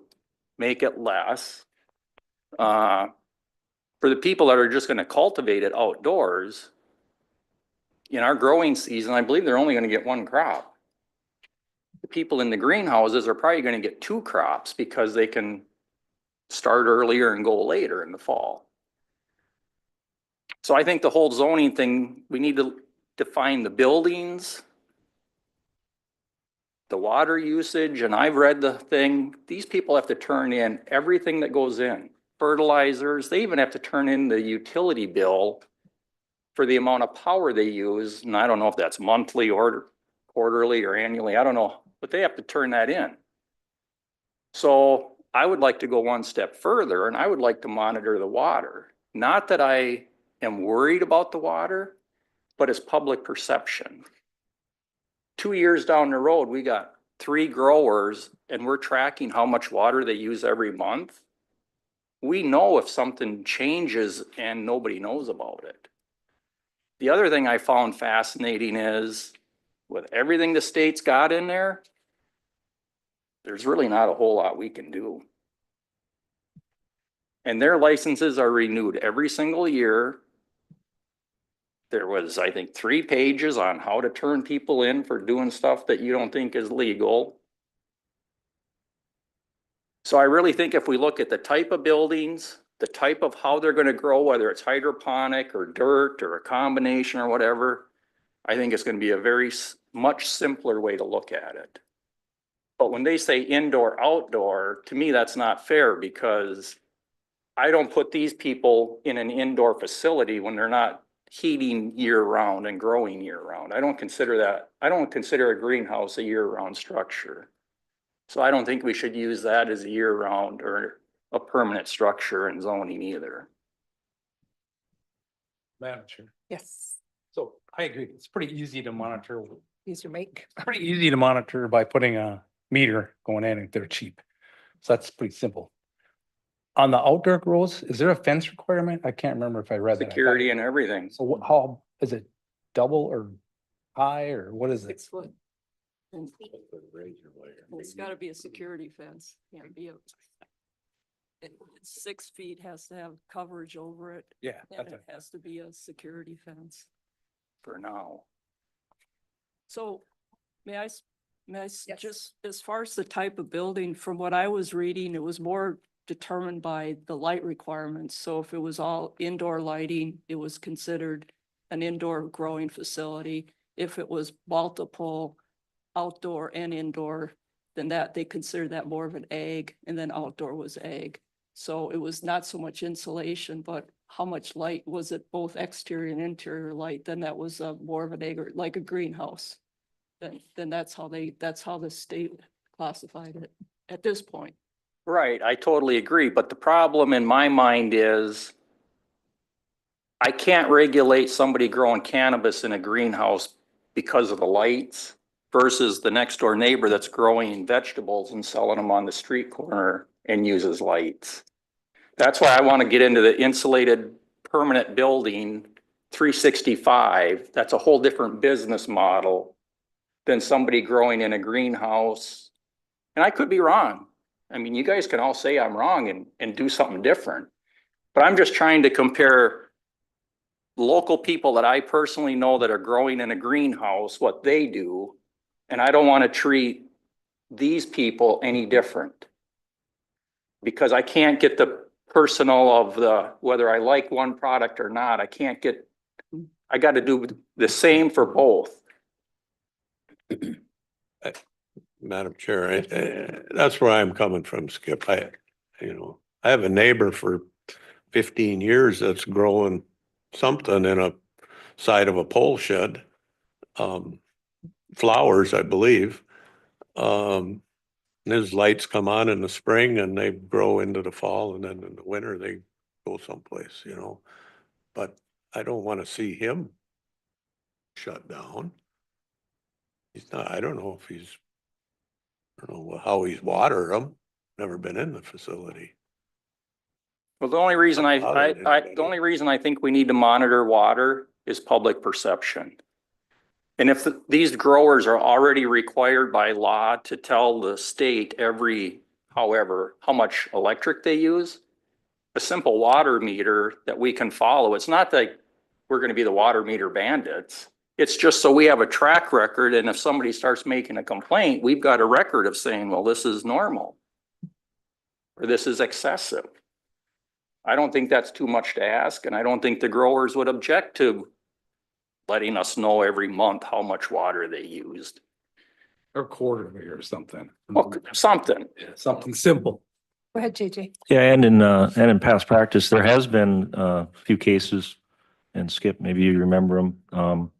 make it less. For the people that are just going to cultivate it outdoors, in our growing season, I believe they're only going to get one crop. The people in the greenhouses are probably going to get 2 crops because they can start earlier and go later in the fall. So I think the whole zoning thing, we need to define the buildings, the water usage, and I've read the thing. These people have to turn in everything that goes in, fertilizers. They even have to turn in the utility bill for the amount of power they use. And I don't know if that's monthly or quarterly or annually, I don't know, but they have to turn that in. So I would like to go one step further and I would like to monitor the water. Not that I am worried about the water, but it's public perception. 2 years down the road, we got 3 growers and we're tracking how much water they use every month. We know if something changes and nobody knows about it. The other thing I found fascinating is with everything the state's got in there, there's really not a whole lot we can do. And their licenses are renewed every single year. There was, I think, 3 pages on how to turn people in for doing stuff that you don't think is legal. So I really think if we look at the type of buildings, the type of how they're gonna grow, whether it's hydroponic or dirt or a combination or whatever, I think it's gonna be a very much simpler way to look at it. But when they say indoor, outdoor, to me, that's not fair because I don't put these people in an indoor facility when they're not heating year round and growing year round. I don't consider a greenhouse a year round structure. So I don't think we should use that as a year round or a permanent structure in zoning either. Madam Chair. Yes, So I agree. It's pretty easy to monitor, use your mic. pretty easy to monitor by putting a meter going in if they're cheap. So that's pretty simple. On the outdoor grows, is there a fence requirement? I can't remember if I read that. I thought- Security and everything. So how, is it double or high or what is it? 6 foot. And it's gotta be a security fence, can't be a. 6 feet has to have coverage over it, Yeah. and it has to be a security fence. For now. So may I, Yes. just, as far as the type of building, from what I was reading, it was more determined by the light requirements. So if it was all indoor lighting, it was considered an indoor growing facility. If it was multiple outdoor and indoor, then that they considered that more of an ag, and then outdoor was ag. So it was not so much insulation, but how much light was it, both exterior and interior light, then that was more of an ag, or like a greenhouse. Then that's how the state classified it at this point. Right, I totally agree, but the problem in my mind is I can't regulate somebody growing cannabis in a greenhouse because of the lights versus the next door neighbor that's growing vegetables and selling them on the street corner and uses lights. That's why I want to get into the insulated permanent building 365. That's a whole different business model than somebody growing in a greenhouse. And I could be wrong. I mean, you guys can all say I'm wrong and do something different. But I'm just trying to compare local people that I personally know that are growing in a greenhouse, what they do. And I don't want to treat these people any different. Because I can't get the personal of whether I like one product or not. I got to do the same for both. Madam Chair, that's where I'm coming from, Skip. I have a neighbor for 15 years that's growing something in a side of a pole shed. Flowers, I believe. His lights come on in the spring and they grow into the fall, and then in the winter they go someplace, But I don't want to see him shut down. I don't know how he's water them. Never been in the facility. Well, the only reason the only reason I think we need to monitor water is public perception. And if these growers are already required by law to tell the state how much electric they use, a simple water meter that we can follow, it's not that we're going to be the water meter bandits. It's just so we have a track record. And if somebody starts making a complaint, we've got a record of saying, well, this is normal or this is excessive. I don't think that's too much to ask. And I don't think the growers would object to letting us know every month how much water they used. Or quarterly or something. Well, something. Yeah, something simple. Go ahead, JJ. Yeah, and in past practice, there has been a few cases, and Skip, maybe you remember them,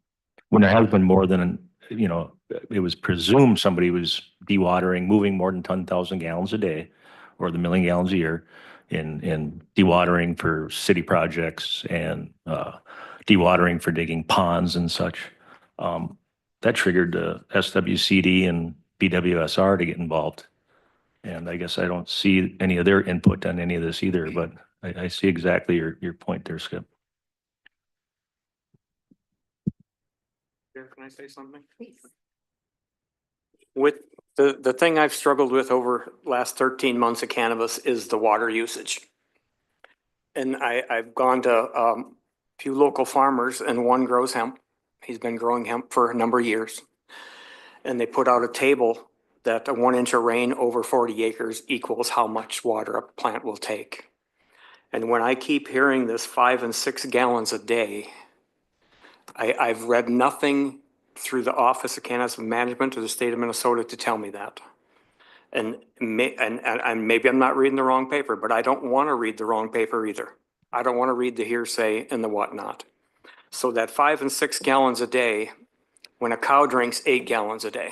when there has been more than, it was presumed somebody was dewatering, moving more than 10,000 gallons a day, or the million gallons a year, in dewatering for city projects and dewatering for digging ponds and such. That triggered the SWCD and BWSR to get involved. And I guess I don't see any of their input on any of this either, but I see exactly your point there, Skip. Can I say something? Please. With the thing I've struggled with over last 13 months of cannabis is the water usage. And I've gone to a few local farmers, and one grows hemp. He's been growing hemp for a number of years. And they put out a table that a 1 inch of rain over 40 acres equals how much water a plant will take. And when I keep hearing this 5 and 6 gallons a day, I've read nothing through the Office of Cannabis Management or the state of Minnesota to tell me that. And maybe I'm not reading the wrong paper, but I don't want to read the wrong paper either. I don't want to read the hearsay and the whatnot. So that 5 and 6 gallons a day, when a cow drinks 8 gallons a day,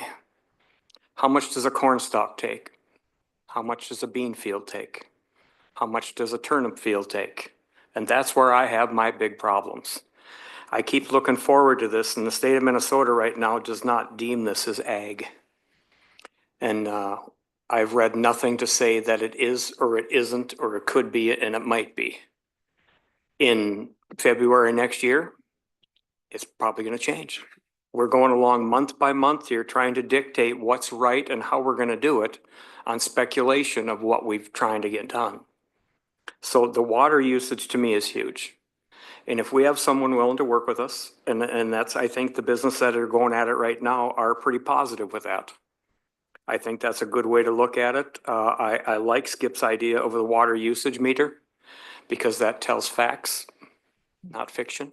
how much does a corn stalk take? How much does a bean field take? How much does a turnip field take? And that's where I have my big problems. I keep looking forward to this, and the state of Minnesota right now does not deem this as ag. And I've read nothing to say that it is or it isn't or it could be and it might be. In February next year, it's probably going to change. We're going along month by month here trying to dictate what's right and how we're going to do it on speculation of what we've trying to get done. So the water usage to me is huge. And if we have someone willing to work with us, and that's, I think the business that are going at it right now are pretty positive with that. I think that's a good way to look at it. I like Skip's idea of the water usage meter because that tells facts, not fiction.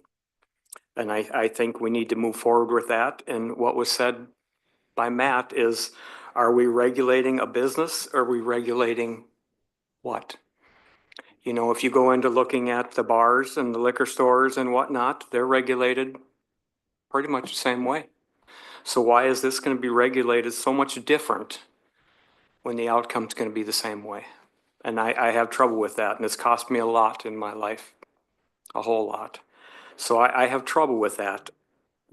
And I think we need to move forward with that. And what was said by Matt is, are we regulating a business? Or are we regulating what? You know, if you go into looking at the bars and the liquor stores and whatnot, they're regulated pretty much the same way. So why is this going to be regulated so much different when the outcome's going to be the same way? And I have trouble with that, and it's cost me a lot in my life, a whole lot. So I have trouble with that.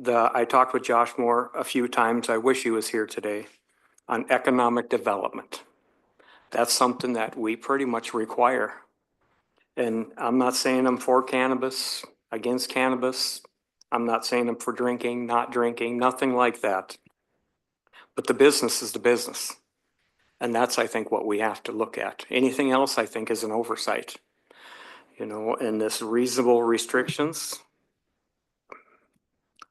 I talked with Josh Moore a few times, I wish he was here today, on economic development. That's something that we pretty much require. And I'm not saying I'm for cannabis, against cannabis. I'm not saying I'm for drinking, not drinking, nothing like that. But the business is the business. And that's, I think, what we have to look at. Anything else, I think, is an oversight. You know, and this reasonable restrictions,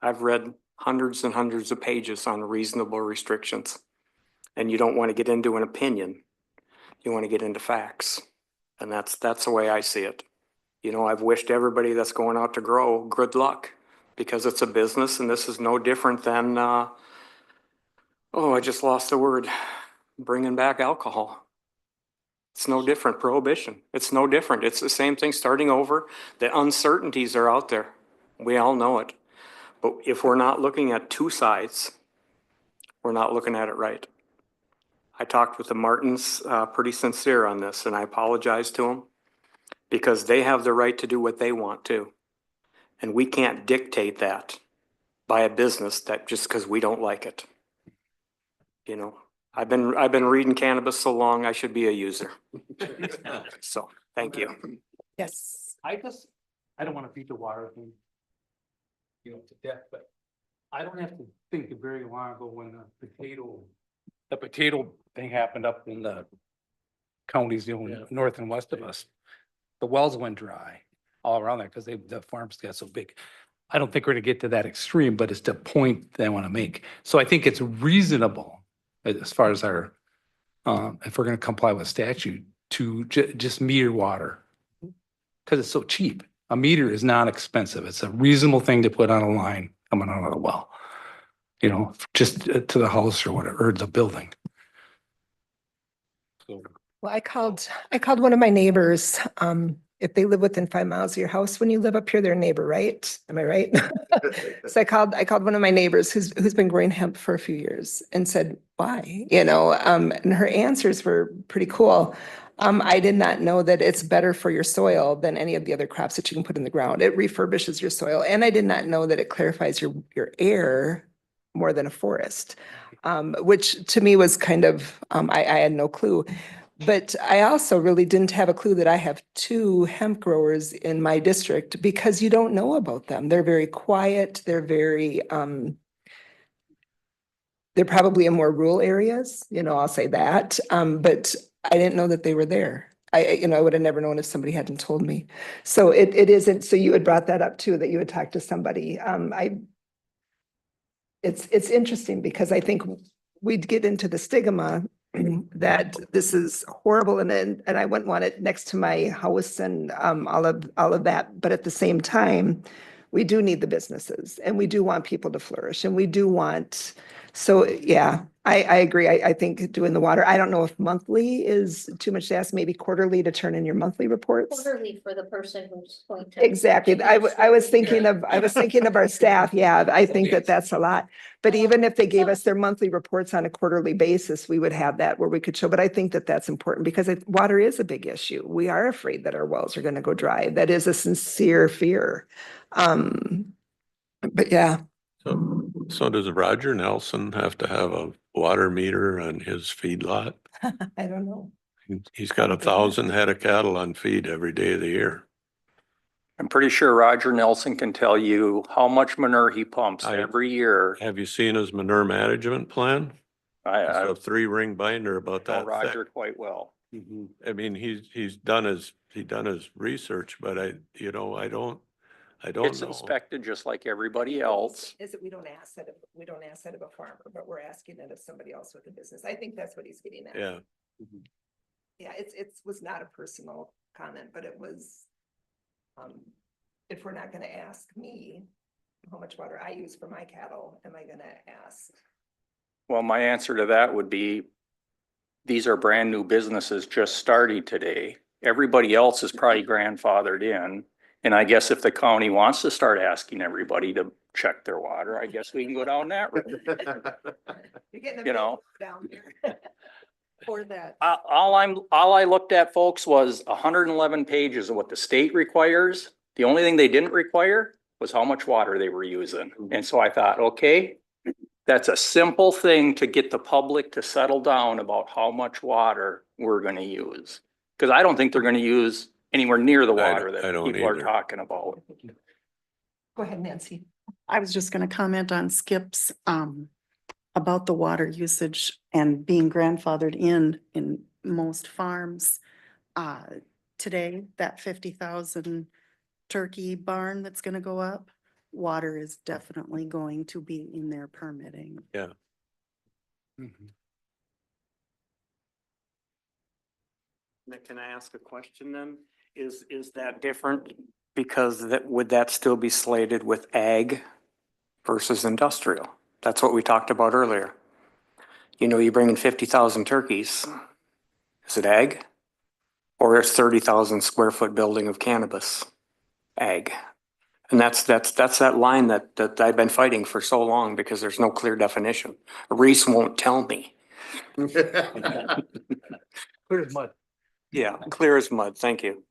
I've read hundreds and hundreds of pages on reasonable restrictions. And you don't want to get into an opinion. You want to get into facts. And that's the way I see it. You know, I've wished everybody that's going out to grow good luck because it's a business, and this is no different than, I just lost the word, bringing back alcohol. It's no different, prohibition. It's no different. It's the same thing starting over. The uncertainties are out there. We all know it. But if we're not looking at two sides, we're not looking at it right. I talked with the Martins, pretty sincere on this, and I apologize to them because they have the right to do what they want to. And we can't dictate that by a business that just because we don't like it. You know, I've been reading cannabis so long, I should be a user. So, thank you. Yes. I don't want to beat the water thing, to death, but I don't have to think very long ago when the potato thing happened up in the counties, north and west of us. The wells went dry all around there because the farms got so big. I don't think we're gonna get to that extreme, but it's the point that I want to make. So I think it's reasonable as far as our, if we're gonna comply with statute, to just meter water. Because it's so cheap. A meter is not expensive. It's a reasonable thing to put on a line coming out of the well. Just to the house or whatever, or the building. So. Well, I called one of my neighbors, if they live within 5 miles of your house, when you live up here, they're a neighbor, right? Am I right? So I called one of my neighbors who's been growing hemp for a few years and said, why? And her answers were pretty cool. I did not know that it's better for your soil than any of the other crops that you can put in the ground. It refurbishes your soil. And I did not know that it clarifies your air more than a forest, which to me was kind of, I had no clue. But I also really didn't have a clue that I have 2 hemp growers in my district because you don't know about them. They're very quiet. They're very, they're probably in more rural areas, I'll say that. But I didn't know that they were there. I would have never known if somebody hadn't told me. So it isn't, so you had brought that up too, that you had talked to somebody. It's interesting because I think we'd get into the stigma that this is horrible and I wouldn't want it next to my house and all of that. But at the same time, we do need the businesses and we do want people to flourish and we do want, so yeah, I agree. I think doing the water, I don't know if monthly is too much to ask, maybe quarterly to turn in your monthly reports. Quarterly for the person who's going to. Exactly. I was thinking of our staff. Yeah, I think that that's a lot. But even if they gave us their monthly reports on a quarterly basis, we would have that where we could show, but I think that that's important because water is a big issue. We are afraid that our wells are going to go dry. That is a sincere fear. But yeah, So does Roger Nelson have to have a water meter on his feedlot? I don't know. He's got 1,000 head of cattle on feed every day of the year. I'm pretty sure Roger Nelson can tell you how much manure he pumps I- every year. Have you seen his manure management plan? It's I a 3-ring binder about know that thick. Roger quite well. I mean, he's done his research, but I don't It's know. inspected just like everybody else. Is it, we don't ask that of a farmer, but we're asking it of somebody else with a business. I think that's what he's getting at. Yeah. Yeah, it was not a personal comment, but it was, if we're not gonna ask me how much water I use for my cattle, am I gonna ask? Well, my answer to that would be, these are brand new businesses just starting today. Everybody else is probably grandfathered in. And I guess if the county wants to start asking everybody to check their water, I guess we can go down that road. You're getting a You know. big down here. For that. All I looked at, folks, was 111 pages of what the state requires. The only thing they didn't require was how much water they were using. And so I thought, okay, that's a simple thing to get the public to settle down about how much water we're gonna use. Cause I don't think they're gonna use anywhere near the water I that don't people are either. talking about. Go ahead, Nancy. I was just gonna comment on Skip's, about the water usage and being grandfathered in most farms. Today, that 50,000 turkey barn that's gonna go up, water is definitely going to be in their permitting. Yeah. Nick, can I ask a question then? Is that different? Because would that still be slated with ag versus industrial? That's what we talked about earlier. You know, you bring in 50,000 turkeys. Is it ag? Or is 30,000 square foot building of cannabis ag? And that's that line that I've been fighting for so long because there's no clear definition. Reese won't tell me. Clear as mud. Yeah, clear as mud. Thank you.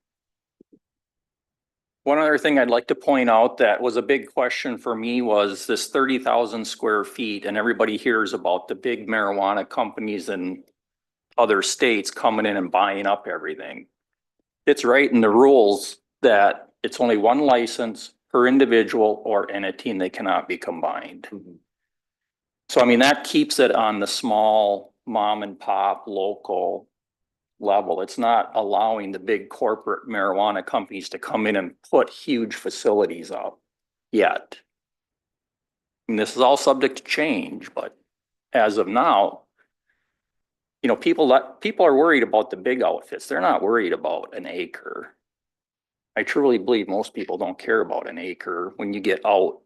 One other thing I'd like to point out that was a big question for me was this 30,000 square feet, and everybody hears about the big marijuana companies in other states coming in and buying up everything. It's right in the rules that it's only one license per individual or entity and they cannot be combined. So I mean, that keeps it on the small mom and pop local level. It's not allowing the big corporate marijuana companies to come in and put huge facilities up yet. And this is all subject to change, but as of now, you know, people are worried about the big outfits. They're not worried about an acre. I truly believe most people don't care about an acre when you get out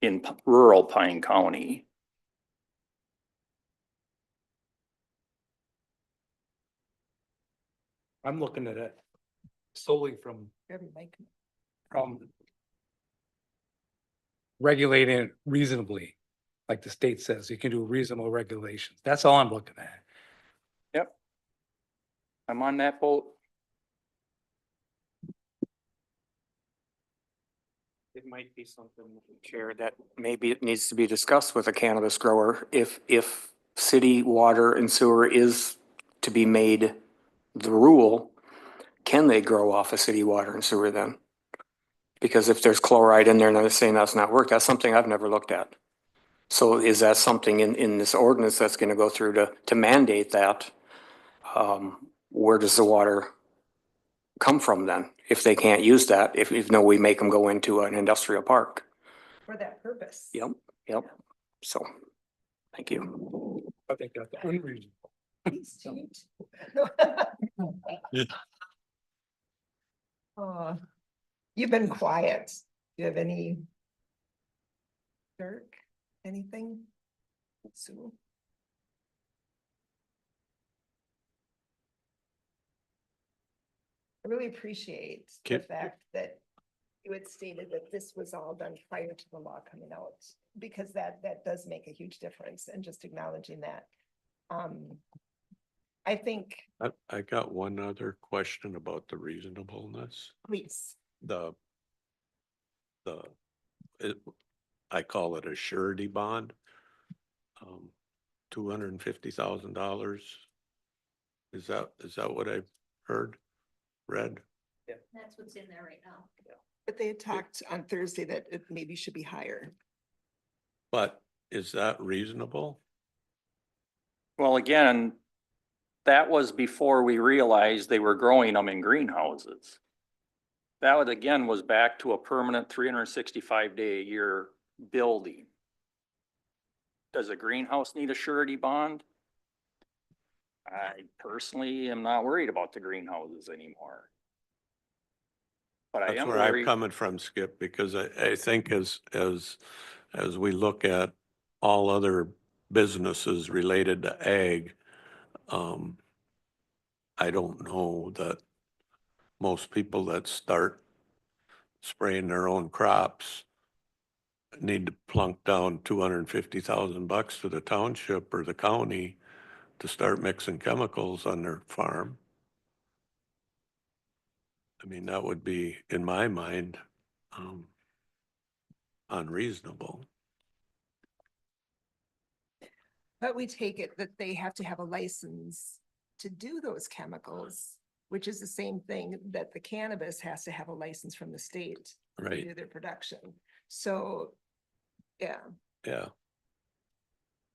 in rural Pine County. I'm looking at it solely from regulating it reasonably. Like the state says, you can do reasonable regulations. That's all I'm looking at. Yep. I'm on that boat. It might be something, Chair, that maybe it needs to be discussed with a cannabis grower. If city water and sewer is to be made the rule, can they grow off of city water and sewer then? Because if there's chloride in there and they're saying that's not work, that's something I've never looked at. So is that something in this ordinance that's gonna go through to mandate that? Where does the water come from then? If they can't use that, if no, we make them go into an industrial park. For that purpose. Yep. So, thank you. I think that's unreasonable. You've been quiet. Do you have any? Dirk, anything? Sue? I really appreciate the Okay. fact that you had stated that this was all done prior to the law coming out, because that does make a huge difference, and just acknowledging that. I think, I got one other question about the reasonableness. please, The, it, I call it a surety bond. $250,000. Is that what I've heard, read? That's what's in there right now. but they had talked on Thursday that it maybe should be higher. But is that reasonable? Well, again, that was before we realized they were growing them in greenhouses. That would, again, was back to a permanent 365-day a year building. Does a greenhouse need a surety bond? I personally am not worried about the greenhouses anymore. But I That's am where I'm worried. coming from, Skip, because I think as we look at all other businesses related to ag, I don't know that most people that start spraying their own crops need to plunk down $250,000 to the township or the county to start mixing chemicals on their farm. I mean, that would be, in my mind, unreasonable. But we take it that they have to have a license to do those chemicals, which is the same thing that the cannabis has to have a license from the state to Right. do their production. So, yeah, Yeah.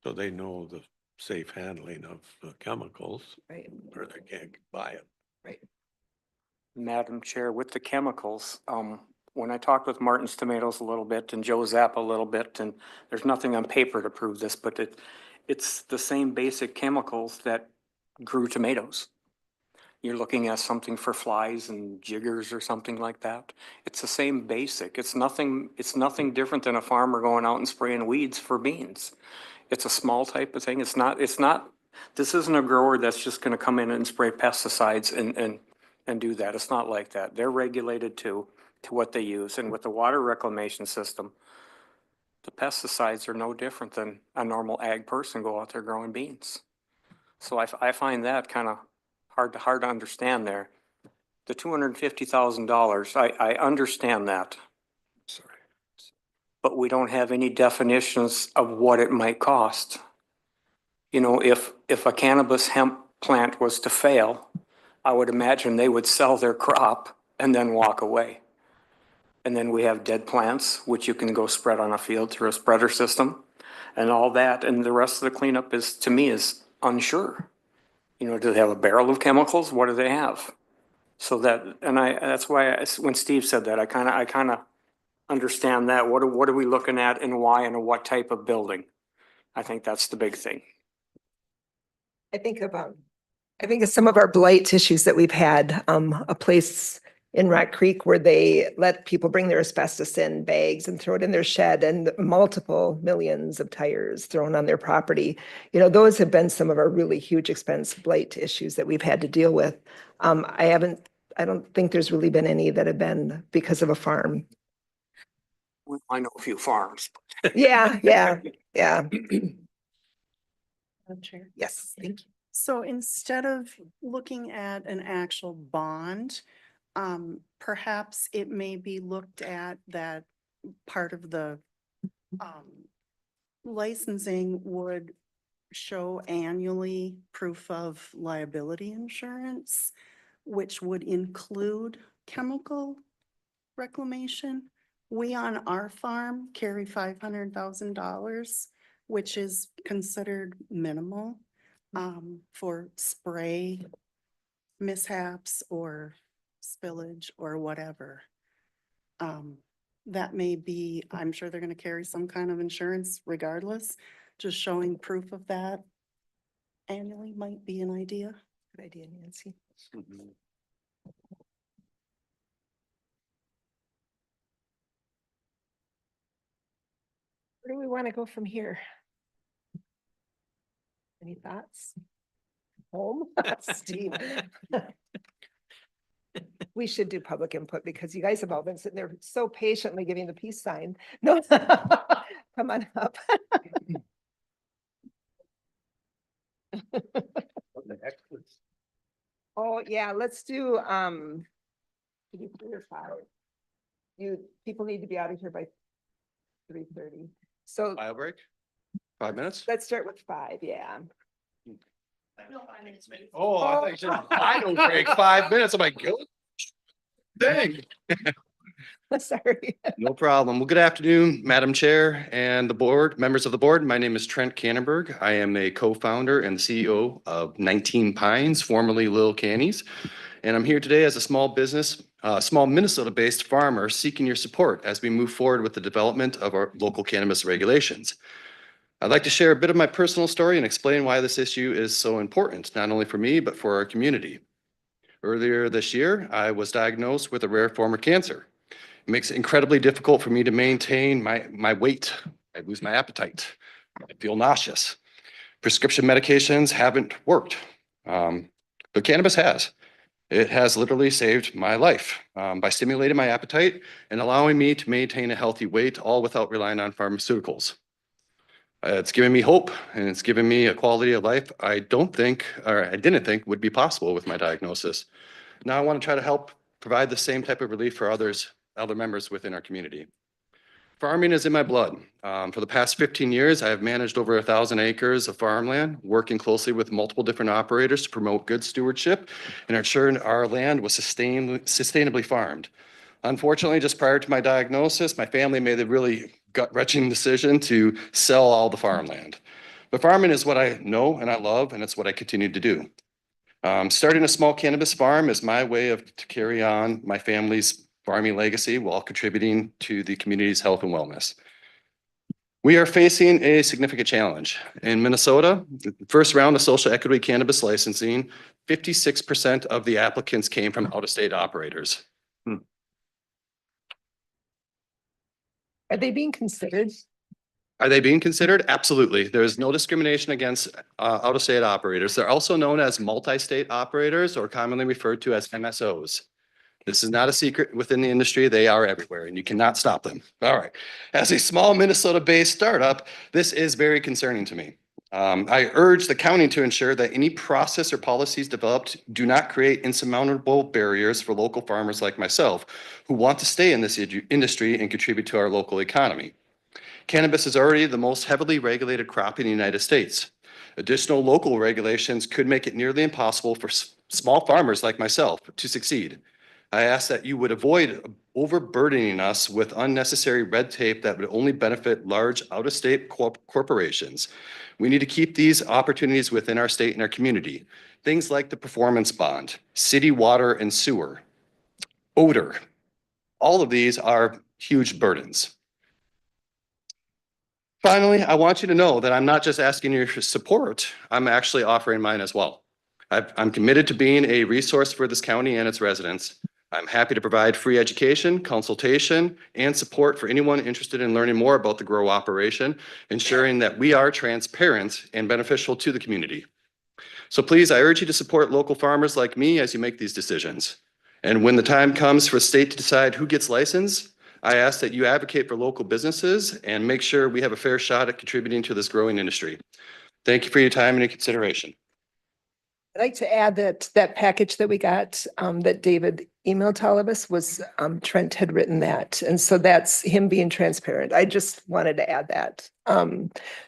So they know the safe handling of the chemicals, right, or they can't buy it. right. Madam Chair, with the chemicals, when I talked with Martin's Tomatoes a little bit and Joe Zappa a little bit, and there's nothing on paper to prove this, but it's the same basic chemicals that grew tomatoes. You're looking at something for flies and jiggers or something like that. It's the same basic. It's nothing different than a farmer going out and spraying weeds for beans. It's a small type of thing. It's not, this isn't a grower that's just gonna come in and spray pesticides and do that. It's not like that. They're regulated to what they use. And with the water reclamation system, the pesticides are no different than a normal ag person go out there growing beans. So I find that kind of hard to understand there. The $250,000, I understand that. Sorry. But we don't have any definitions of what it might cost. You know, if a cannabis hemp plant was to fail, I would imagine they would sell their crop and then walk away. And then we have dead plants, which you can go spread on a field through a spreader system and all that. And the rest of the cleanup is, to me, is unsure. You know, do they have a barrel of chemicals? What do they have? So that, and that's why when Steve said that, I kind of understand that. What are we looking at and why and what type of building? I think that's the big thing. I think of some of our blight issues that we've had, a place in Rock Creek where they let people bring their asbestos in bags and throw it in their shed, and multiple millions of tires thrown on their property. You know, those have been some of our really huge expense blight issues that we've had to deal with. I don't think there's really been any that have been because of a farm. I know a few farms. Yeah. Madam Chair. Yes, thank you. So instead of looking at an actual bond, perhaps it may be looked at that part of the licensing would show annually proof of liability insurance, which would include chemical reclamation. We on our farm carry $500,000, which is considered minimal for spray mishaps or spillage or whatever. That may be, I'm sure they're gonna carry some kind of insurance regardless, just showing proof of that. annually might be an idea. Good idea, Nancy. Where do we want to go from here? Any thoughts? Home? Steve. We should do public input because you guys have all been sitting there so patiently giving the peace sign. No, come on up. Oh, yeah, let's do, can you 3 or 5? People need to be out of here by 3:30. So Aisle break? 5 minutes? let's start with 5, yeah. Oh, I think you said final break, 5 minutes. I'm like, go. Dang. Sorry. No problem. Well, good afternoon, Madam Chair and the board, members of the board. My name is Trent Cannonberg. I am a co-founder and CEO of 19 Pines, formerly Lil Cannies. And I'm here today as a small business, small Minnesota-based farmer seeking your support as we move forward with the development of our local cannabis regulations. I'd like to share a bit of my personal story and explain why this issue is so important, not only for me, but for our community. Earlier this year, I was diagnosed with a rare form of cancer. It makes it incredibly difficult for me to maintain my weight. I lose my appetite. I feel nauseous. Prescription medications haven't worked. But cannabis has. It has literally saved my life by stimulating my appetite and allowing me to maintain a healthy weight, all without relying on pharmaceuticals. It's given me hope and it's given me a quality of life I didn't think would be possible with my diagnosis. Now I want to try to help provide the same type of relief for other members within our community. Farming is in my blood. For the past 15 years, I have managed over 1,000 acres of farmland, working closely with multiple different operators to promote good stewardship and ensure our land was sustainably farmed. Unfortunately, just prior to my diagnosis, my family made the really gut-wrenching decision to sell all the farmland. But farming is what I know and I love, and it's what I continue to do. Starting a small cannabis farm is my way to carry on my family's farming legacy while contributing to the community's health and wellness. We are facing a significant challenge. In Minnesota, the first round of social equity cannabis licensing, 56% of the applicants came from out-of-state operators. Are they being considered? Are they being considered? Absolutely. There is no discrimination against out-of-state operators. They're also known as multi-state operators or commonly referred to as MSOs. This is not a secret within the industry. They are everywhere and you cannot stop them. All right. As a small Minnesota-based startup, this is very concerning to me. I urge the county to ensure that any process or policies developed do not create insurmountable barriers for local farmers like myself who want to stay in this industry and contribute to our local economy. Cannabis is already the most heavily regulated crop in the United States. Additional local regulations could make it nearly impossible for small farmers like myself to succeed. I ask that you would avoid overburdening us with unnecessary red tape that would only benefit large out-of-state corporations. We need to keep these opportunities within our state and our community. Things like the performance bond, city water and sewer, odor. All of these are huge burdens. Finally, I want you to know that I'm not just asking your support, I'm actually offering mine as well. I'm committed to being a resource for this county and its residents. I'm happy to provide free education, consultation, and support for anyone interested in learning more about the grow operation, ensuring that we are transparent and beneficial to the community. So please, I urge you to support local farmers like me as you make these decisions. And when the time comes for a state to decide who gets licensed, I ask that you advocate for local businesses and make sure we have a fair shot at contributing to this growing industry. Thank you for your time and your consideration. I'd like to add that that package that we got, that David emailed to all of us was, Trent had written that. And so that's him being transparent. I just wanted to add that.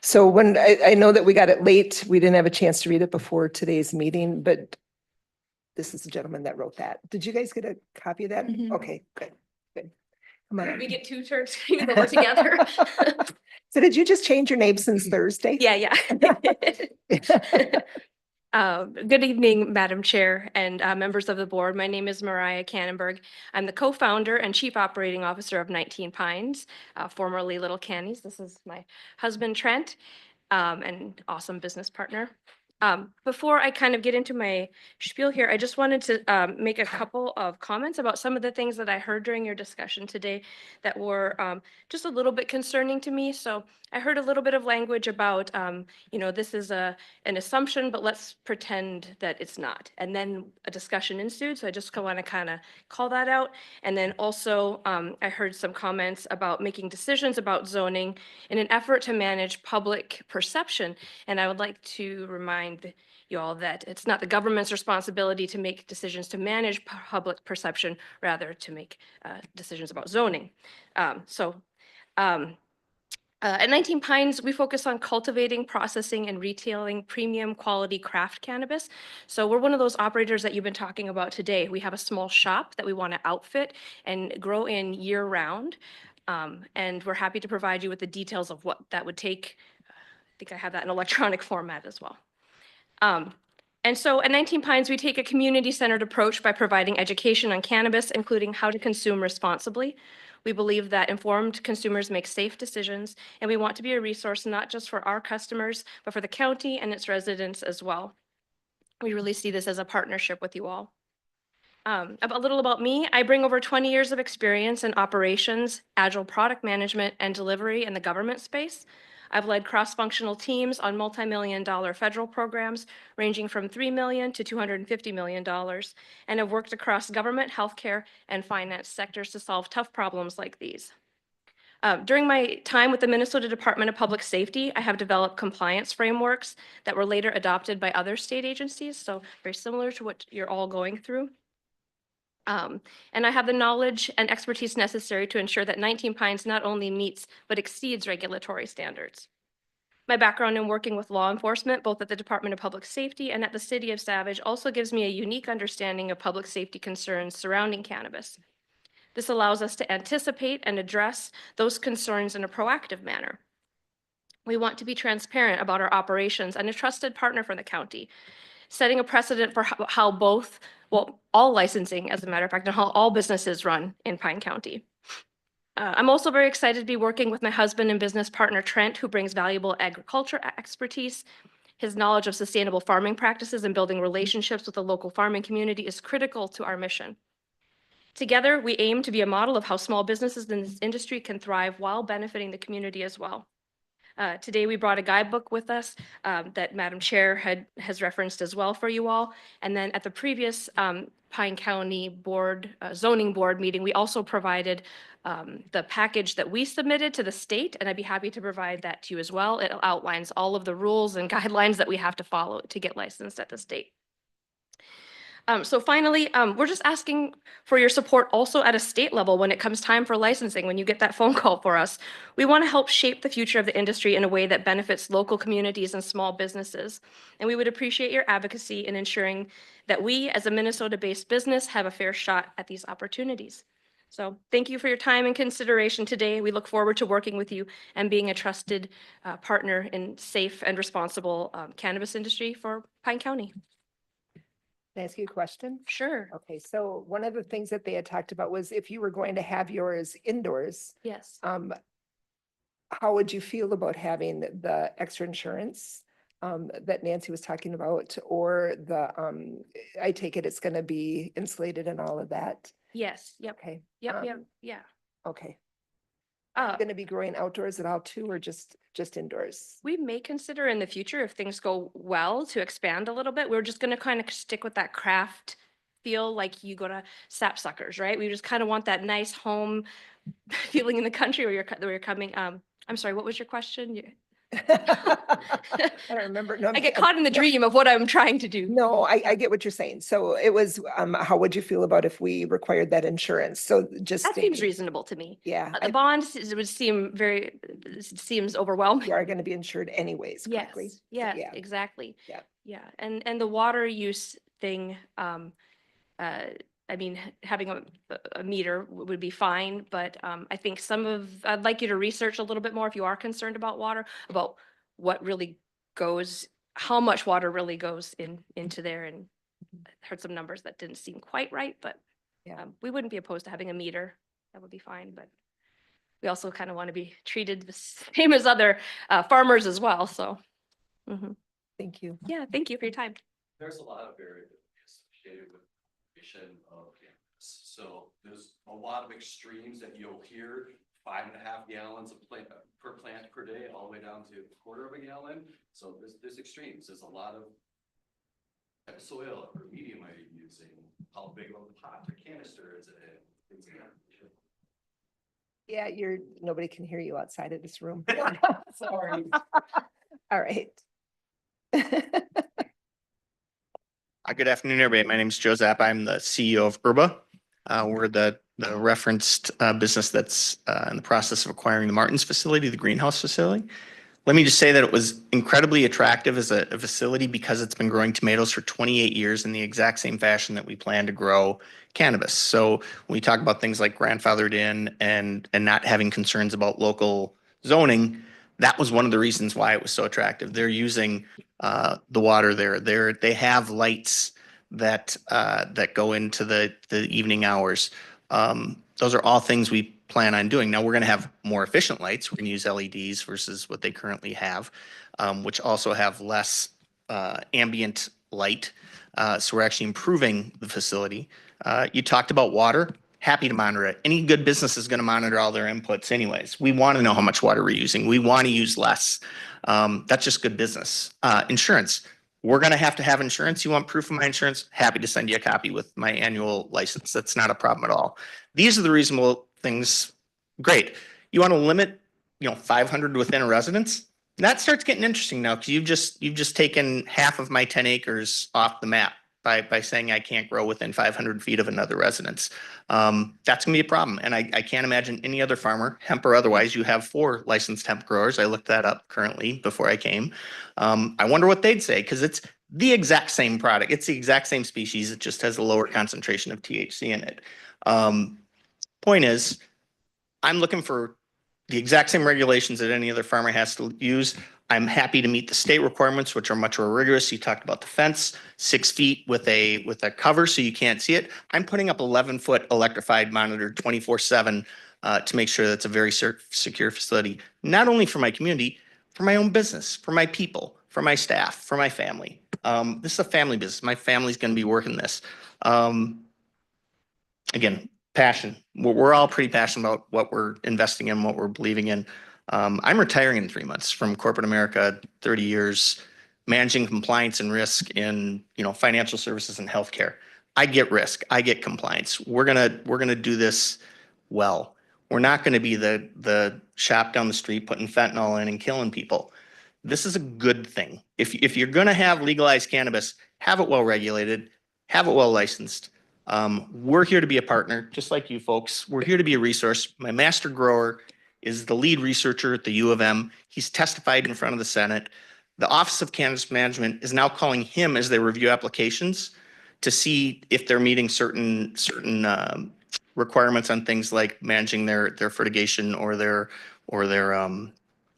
So when I know that we got it late, we didn't have a chance to read it before today's meeting, but this is the gentleman that wrote that. Did you guys get a copy of that? Mhm. Okay, good, good. Come on. We get 2 turns even though we're together. So did you just change your name since Thursday? Yeah. Good evening, Madam Chair and members of the board. My name is Mariah Cannonberg. I'm the co-founder and chief operating officer of 19 Pines, formerly Little Cannies. This is my husband, Trent, and awesome business partner. Before I kind of get into my spiel here, I just wanted to make a couple of comments about some of the things that I heard during your discussion today that were just a little bit concerning to me. So I heard a little bit of language about, this is an assumption, but let's pretend that it's not. And then a discussion ensued. So I just want to kind of call that out. And then also I heard some comments about making decisions about zoning in an effort to manage public perception. And I would like to remind you all that it's not the government's responsibility to make decisions to manage public perception, rather to make decisions about zoning. At 19 Pines, we focus on cultivating, processing, and retailing premium quality craft cannabis. So we're one of those operators that you've been talking about today. We have a small shop that we want to outfit and grow in year round. And we're happy to provide you with the details of what that would take. I think I have that in electronic format as well. And so at 19 Pines, we take a community-centered approach by providing education on cannabis, including how to consume responsibly. We believe that informed consumers make safe decisions, and we want to be a resource not just for our customers, but for the county and its residents as well. We really see this as a partnership with you all. A little about me, I bring over 20 years of experience in operations, agile product management, and delivery in the government space. I've led cross-functional teams on multi-million-dollar federal programs ranging from $3 million to $250 million, and have worked across government, healthcare, and finance sectors to solve tough problems like these. During my time with the Minnesota Department of Public Safety, I have developed compliance frameworks that were later adopted by other state agencies, so very similar to what you're all going through. And I have the knowledge and expertise necessary to ensure that 19 Pines not only meets, but exceeds regulatory standards. My background in working with law enforcement, both at the Department of Public Safety and at the City of Savage, also gives me a unique understanding of public safety concerns surrounding cannabis. This allows us to anticipate and address those concerns in a proactive manner. We want to be transparent about our operations and a trusted partner for the county, setting a precedent for how both, well, all licensing, as a matter of fact, and how all businesses run in Pine County. I'm also very excited to be working with my husband and business partner, Trent, who brings valuable agriculture expertise. His knowledge of sustainable farming practices and building relationships with the local farming community is critical to our mission. Together, we aim to be a model of how small businesses in this industry can thrive while benefiting the community as well. Today, we brought a guidebook with us that Madam Chair has referenced as well for you all. And then at the previous Pine County Board, Zoning Board meeting, we also provided the package that we submitted to the state, and I'd be happy to provide that to you as well. It outlines all of the rules and guidelines that we have to follow to get licensed at the state. So finally, we're just asking for your support also at a state level when it comes time for licensing, when you get that phone call for us. We want to help shape the future of the industry in a way that benefits local communities and small businesses. And we would appreciate your advocacy in ensuring that we, as a Minnesota-based business, have a fair shot at these opportunities. So thank you for your time and consideration today. We look forward to working with you and being a trusted partner in safe and responsible cannabis industry for Pine County. Can I ask you a question? Sure. Okay, so one of the things that they had talked about was if you were going to have yours indoors, Yes. how would you feel about having the extra insurance that Nancy was talking about, or I take it it's gonna be insulated and all of that? Yes. Yep. Okay. Yep. Yep. Yeah. Okay. Gonna be growing outdoors at all too, or just indoors? We may consider in the future, if things go well, to expand a little bit. We're just gonna kind of stick with that craft feel, like you go to Sapsuckers, right? We just kind of want that nice home feeling in the country where you're coming. I'm sorry, what was your question? I don't remember. No, I get caught in the dream of what I'm trying to do. No, I get what you're saying. So it was, how would you feel about if we required that insurance? So just. That seems reasonable to me. Yeah. The bond would seem it seems overwhelming. You are going to be insured anyways, correctly? Yes, So, yeah, exactly. Yeah. Yeah, and the water use thing, I mean, having a meter would be fine, but I think I'd like you to research a little bit more if you are concerned about water, about what really goes, how much water really goes into there, and I heard some numbers that didn't seem quite right, but we wouldn't be opposed to having a meter. That would be fine, but we also kind of want to be treated the same as other farmers as well, so. Thank you. Yeah, thank you for your time. There's a lot of variability associated with creation of cannabis. So there's a lot of extremes that you'll hear, 5.5 gallons of plant per plant per day, all the way down to 1/4 of a gallon. So there's extremes. There's a lot of type of soil or medium are you using? How big of a pot or canister is it in? Things like that. Yeah, nobody can hear you outside of this room. Sorry. All right. Good afternoon, everybody. My name is Joe Zapp. I'm the CEO of Herba. We're the referenced business that's in the process of acquiring the Martins facility, the greenhouse facility. Let me just say that it was incredibly attractive as a facility because it's been growing tomatoes for 28 years in the exact same fashion that we plan to grow cannabis. So when we talk about things like grandfathered in and not having concerns about local zoning, that was one of the reasons why it was so attractive. They're using the water there. They have lights that go into the evening hours. Those are all things we plan on doing. Now we're going to have more efficient lights. We're going to use LEDs versus what they currently have, which also have less ambient light. So we're actually improving the facility. You talked about water. Happy to monitor it. Any good business is going to monitor all their inputs anyways. We want to know how much water we're using. We want to use less. That's just good business. Insurance. We're going to have insurance. You want proof of my insurance? Happy to send you a copy with my annual license. That's not a problem at all. These are the reasonable things. Great. You want to limit, 500 within a residence? That starts getting interesting now because you've just taken half of my 10 acres off the map by saying I can't grow within 500 feet of another residence. That's gonna be a problem. And I can't imagine any other farmer, hemp or otherwise, you have 4 licensed hemp growers. I looked that up currently before I came. I wonder what they'd say because it's the exact same product. It's the exact same species. It just has a lower concentration of THC in it. Point is, I'm looking for the exact same regulations that any other farmer has to use. I'm happy to meet the state requirements, which are much more rigorous. You talked about the fence, 6 feet with a cover so you can't see it. I'm putting up 11-foot electrified monitor 24/7 to make sure that's a very secure facility, not only for my community, for my own business, for my people, for my staff, for my family. This is a family business. My family's going to be working this. Again, passion. We're all pretty passionate about what we're investing in, what we're believing in. I'm retiring in 3 months from corporate America, 30 years, managing compliance and risk in, financial services and healthcare. I get risk, I get compliance. We're gonna do this well. We're not gonna be the shop down the street putting fentanyl in and killing people. This is a good thing. If you're gonna have legalized cannabis, have it well regulated, have it well licensed. We're here to be a partner, just like you folks. We're here to be a resource. My master grower is the lead researcher at the U of M. He's testified in front of the Senate. The Office of Cannabis Management is now calling him as they review applications to see if they're meeting certain requirements on things like managing their fertigation or their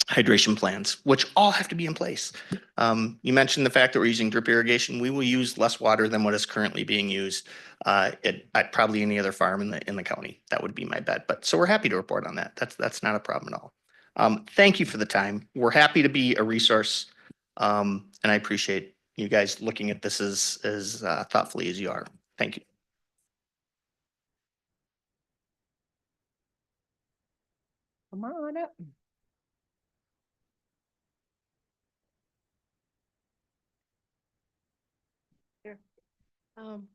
hydration plans, which all have to be in place. You mentioned the fact that we're using drip irrigation. We will use less water than what is currently being used at probably any other farm in the county. That would be my bet. But so we're happy to report on that. That's not a problem at all. Thank you for the time. We're happy to be a resource, and I appreciate you guys looking at this as thoughtfully as you are. Thank you. Come on up. Um,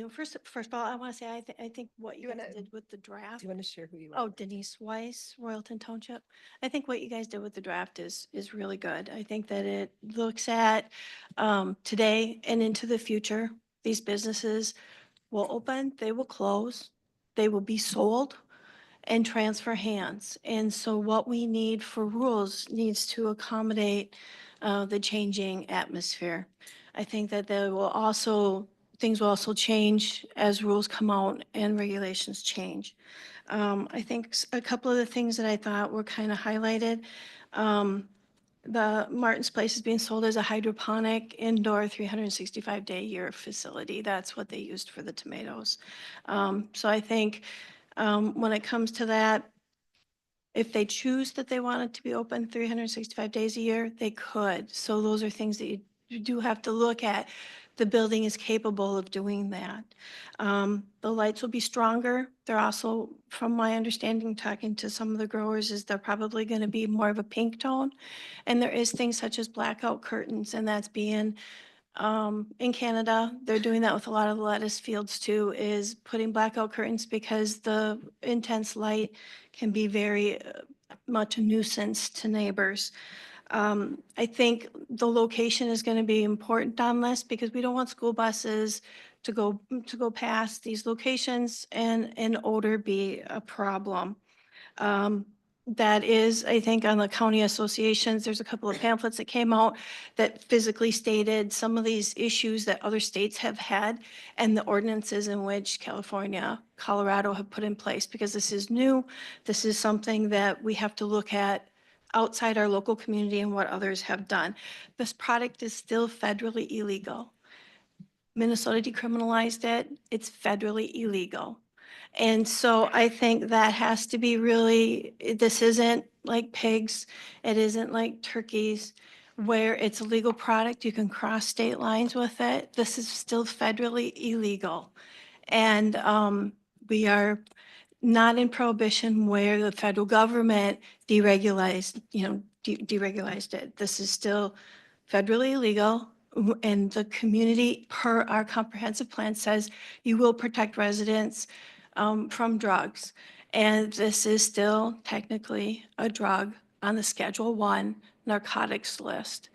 first of all, I want to say, I think what you guys did with the draft. Do you want to share who you are? Oh, Denise Weiss, Royalton Township. I think what you guys did with the draft is really good. I think that it looks at today and into the future. These businesses will open, they will close, they will be sold and transfer hands. And so what we need for rules needs to accommodate the changing atmosphere. I think that things will also change as rules come out and regulations change. I think a couple of the things that I thought were kind of highlighted, the Martin's Place is being sold as a hydroponic indoor 365-day-a-year facility. That's what they used for the tomatoes. So I think when it comes to that, If they choose that they want it to be open 365 days a year, they could. So those are things that you do have to look at. The building is capable of doing that. The lights will be stronger. They're also, from my understanding, talking to some of the growers, is they're probably going to be more of a pink tone. And there is things such as blackout curtains, and that's being in Canada, they're doing that with a lot of the lettuce fields too, is putting blackout curtains because the intense light can be very much a nuisance to neighbors. I think the location is going to be important on this because we don't want school buses to go past these locations and odor be a problem. That is, I think, on the county associations, there's a couple of pamphlets that came out that physically stated some of these issues that other states have had and the ordinances in which California, Colorado have put in place, because this is new. This is something that we have to look at outside our local community and what others have done. This product is still federally illegal. Minnesota decriminalized it. It's federally illegal. And so I think that has to be really, this isn't like pigs, it isn't like turkeys, where it's a legal product, you can cross state lines with it. This is still federally illegal. And we are not in prohibition where the federal government deregulated, deregulated it. This is still federally illegal. And the community, per our comprehensive plan, says you will protect residents from drugs. And this is still technically a drug on the Schedule I narcotics list.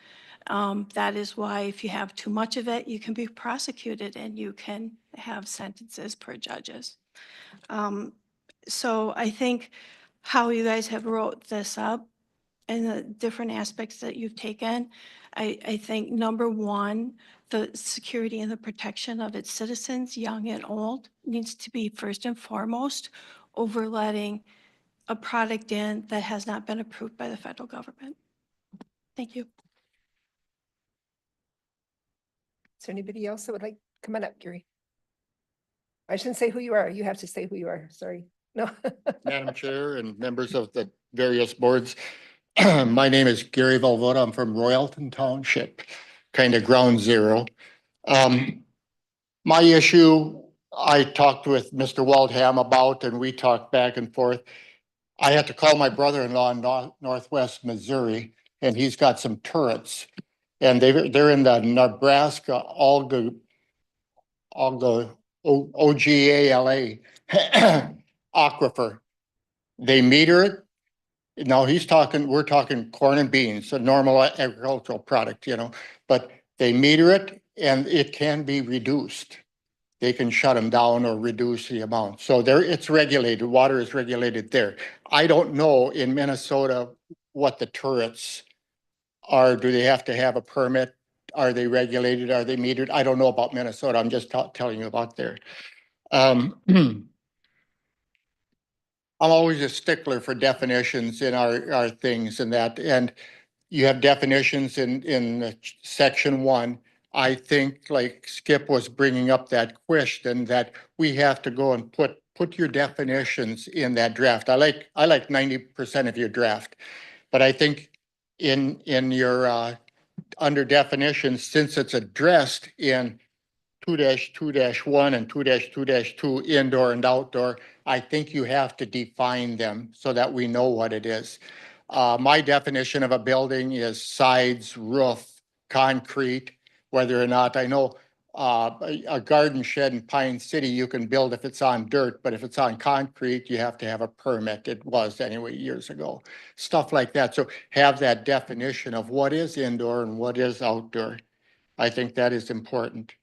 That is why if you have too much of it, you can be prosecuted and you can have sentences per judges. So I think how you guys have wrote this up and the different aspects that you've taken, I think number one, the security and the protection of its citizens, young and old, needs to be first and foremost over letting a product in that has not been approved by the federal government. Thank you. Is there anybody else that would like, come on up, Gary? I shouldn't say who you are. You have to say who you are. Sorry. No. Madam Chair and members of the various boards. My name is Gary Volvoda. I'm from Royalton Township, kind of ground zero. My issue, I talked with Mr. Waldham about, and we talked back and forth. I had to call my brother-in-law in Northwest Missouri, and he's got some turrets. And they're in the Nebraska OGALA aquifer. They meter it. Now we're talking corn and beans, a normal agricultural product, but they meter it and it can be reduced. They can shut them down or reduce the amount. So it's regulated. Water is regulated there. I don't know in Minnesota what the turrets are. Do they have to have a permit? Are they regulated? Are they metered? I don't know about Minnesota. I'm just telling you about there. I'm always a stickler for definitions in our things and that, and you have definitions in section 1. I think like Skip was bringing up that question that we have to go and put your definitions in that draft. I like 90% of your draft, but I think in your under definitions, since it's addressed in 2-2-1 and 2-2-2 indoor and outdoor, I think you have to define them so that we know what it is. My definition of a building is sides, roof, concrete, whether or not I know a garden shed in Pine City, you can build if it's on dirt, but if it's on concrete, you have to have a permit. It was anyway years ago, stuff like that. So have that definition of what is indoor and what is outdoor. I think that is important.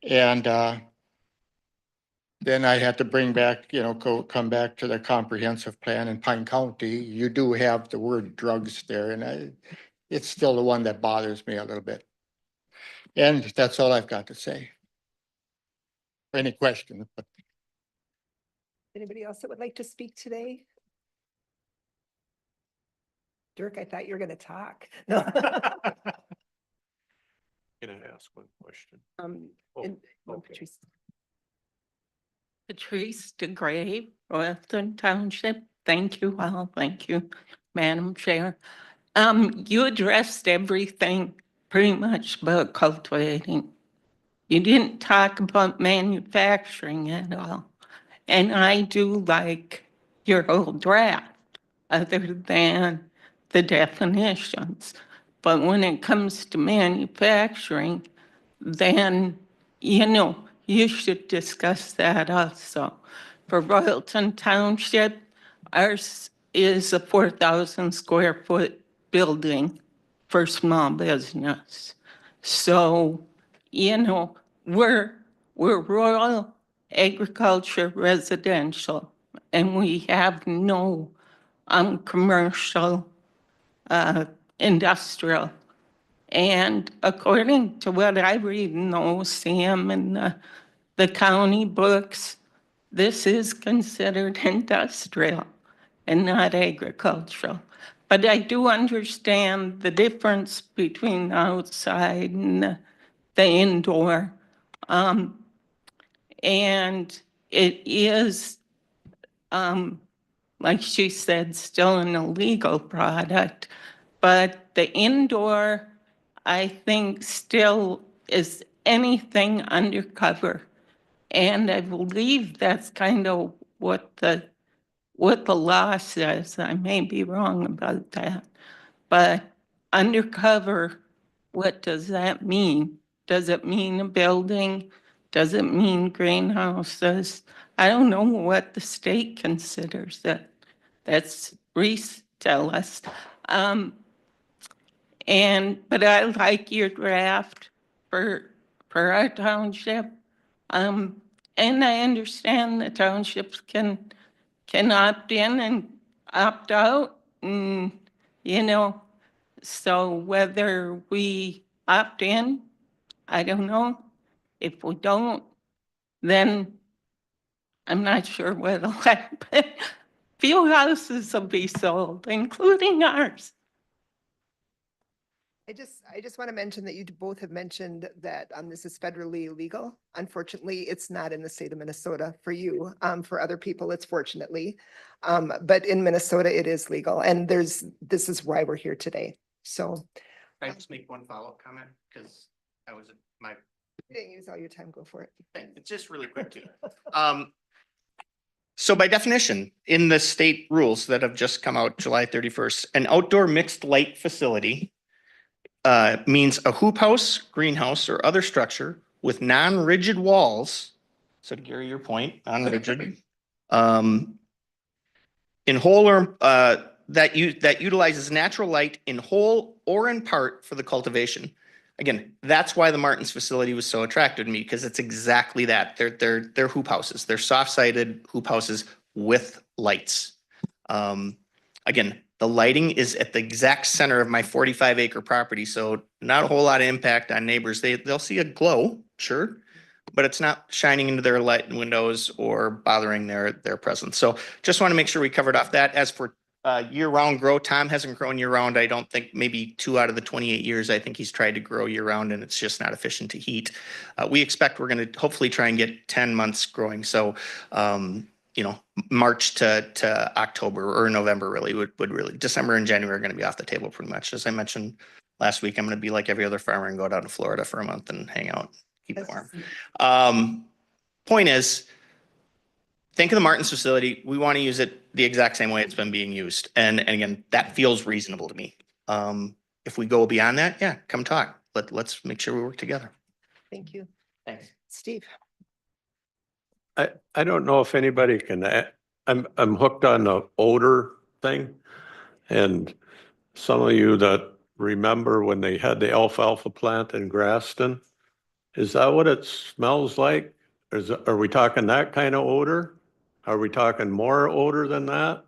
And then I had to bring back, come back to the comprehensive plan in Pine County. You do have the word drugs there, and it's still the one that bothers me a little bit. And that's all I've got to say. Any questions? Anybody else that would like to speak today? Dirk, I thought you were going to talk. No. Can I ask one question? Patrice. Patrice DeGray, Royalton Township. Thank you all. Thank you, Madam Chair. You addressed everything pretty much about cultivating. You didn't talk about manufacturing at all. And I do like your whole draft, other than the definitions. But when it comes to manufacturing, then, you should discuss that also. For Royalton Township, ours is a 4,000 square foot building for small business. So, we're rural agriculture residential, and we have no commercial industrial. And according to what I read in the OCM and the county books, this is considered industrial and not agricultural. But I do understand the difference between outside and the indoor. And it is, like she said, still an illegal product. But the indoor, I think, still is anything undercover. And I believe that's kind of what the law says. I may be wrong about that. But undercover, what does that mean? Does it mean a building? Does it mean greenhouses? I don't know what the state considers it. That's Reese tell us. But I like your draft for our township. And I understand the townships can opt in and opt out. And, so whether we opt in, I don't know. If we don't, then I'm not sure what'll happen. Few houses will be sold, including ours. I just want to mention that you both have mentioned that this is federally illegal. Unfortunately, it's not in the state of Minnesota for you. For other people, it's fortunately. But in Minnesota, it is legal. And this is why we're here today. So. Can I just make one follow-up comment? Because I was my. You didn't use all your time, go for it. It's just really quick too. So by definition, in the state rules that have just come out July 31st, an outdoor mixed light facility means a hoop house, greenhouse, or other structure with non-rigid walls. So to Gary, your point, non-rigid, in whole or that utilizes natural light in whole or in part for the cultivation. Again, that's why the Martins facility was so attractive to me, because it's exactly that. They're hoop houses. They're soft-sided hoop houses with lights. Again, the lighting is at the exact center of my 45-acre property, so not a whole lot of impact on neighbors. They'll see a glow, sure, but it's not shining into their light windows or bothering their presence. So just want to make sure we covered off that. As for year-round grow, Tom hasn't grown year-round. I don't think, maybe 2 out of the 28 years I think he's tried to grow year-round, and it's just not efficient to heat. We expect we're going to hopefully try and get 10 months growing. So March to October or November really would really, December and January are going to be off the table pretty much. As I mentioned last week, I'm going to be like every other farmer and go down to Florida for a month and hang out, keep it warm. Point is, think of the Martins facility. We want to use it the exact same way it's been being used. And again, that feels reasonable to me. If we go beyond that, yeah, come talk. Let's make sure we work together. Thank you. Thanks. Steve. I don't know if anybody can, I'm hooked on the odor thing. And some of you that remember when they had the alfalfa plant in Graston, is that what it smells like? Are we talking that kind of odor? Are we talking more odor than that?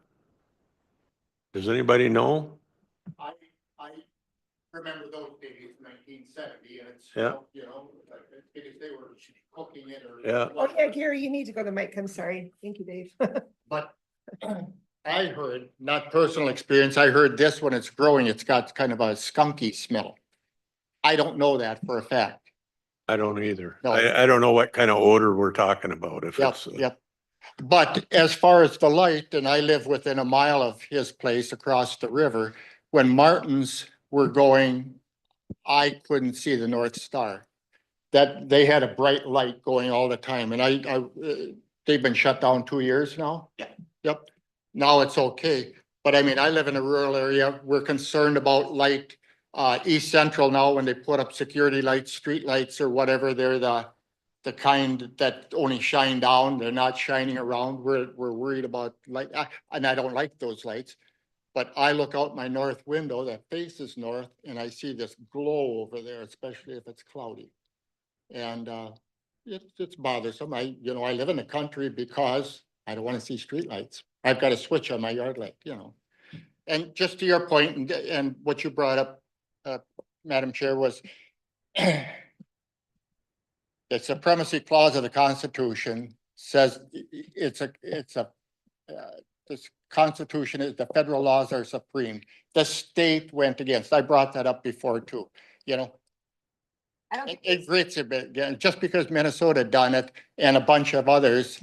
Does anybody know? I remember those days, 1970, and it's, Yeah. because they were cooking it or. Yeah. Oh, yeah, Gary, you need to go to the mic. I'm sorry. Thank you, Dave. But I heard, not personal experience, I heard this when it's growing, it's got kind of a skunky smell. I don't know that for a fact. I don't either. No. I don't know what kind of odor we're talking about. If Yep, it's, yep. But as far as the light, and I live within a mile of his place across the river, when Martins were going, I couldn't see the North Star. That they had a bright light going all the time, and they've been shut down 2 years now. Yeah. Yep. Now it's okay, but I mean, I live in a rural area. We're concerned about light. East Central now, when they put up security lights, street lights or whatever, they're the kind that only shine down. They're not shining around. We're worried about light, and I don't like those lights. But I look out my north window that faces north and I see this glow over there, especially if it's cloudy. And it's bothersome. I live in the country because I don't want to see streetlights. I've got a switch on my yard light, And just to your point and what you brought up, Madam Chair, was the supremacy clause of the Constitution says this Constitution is, the federal laws are supreme. The state went against. I brought that up before too. I don't think It grates a bit again, just because Minnesota done it and a bunch of others,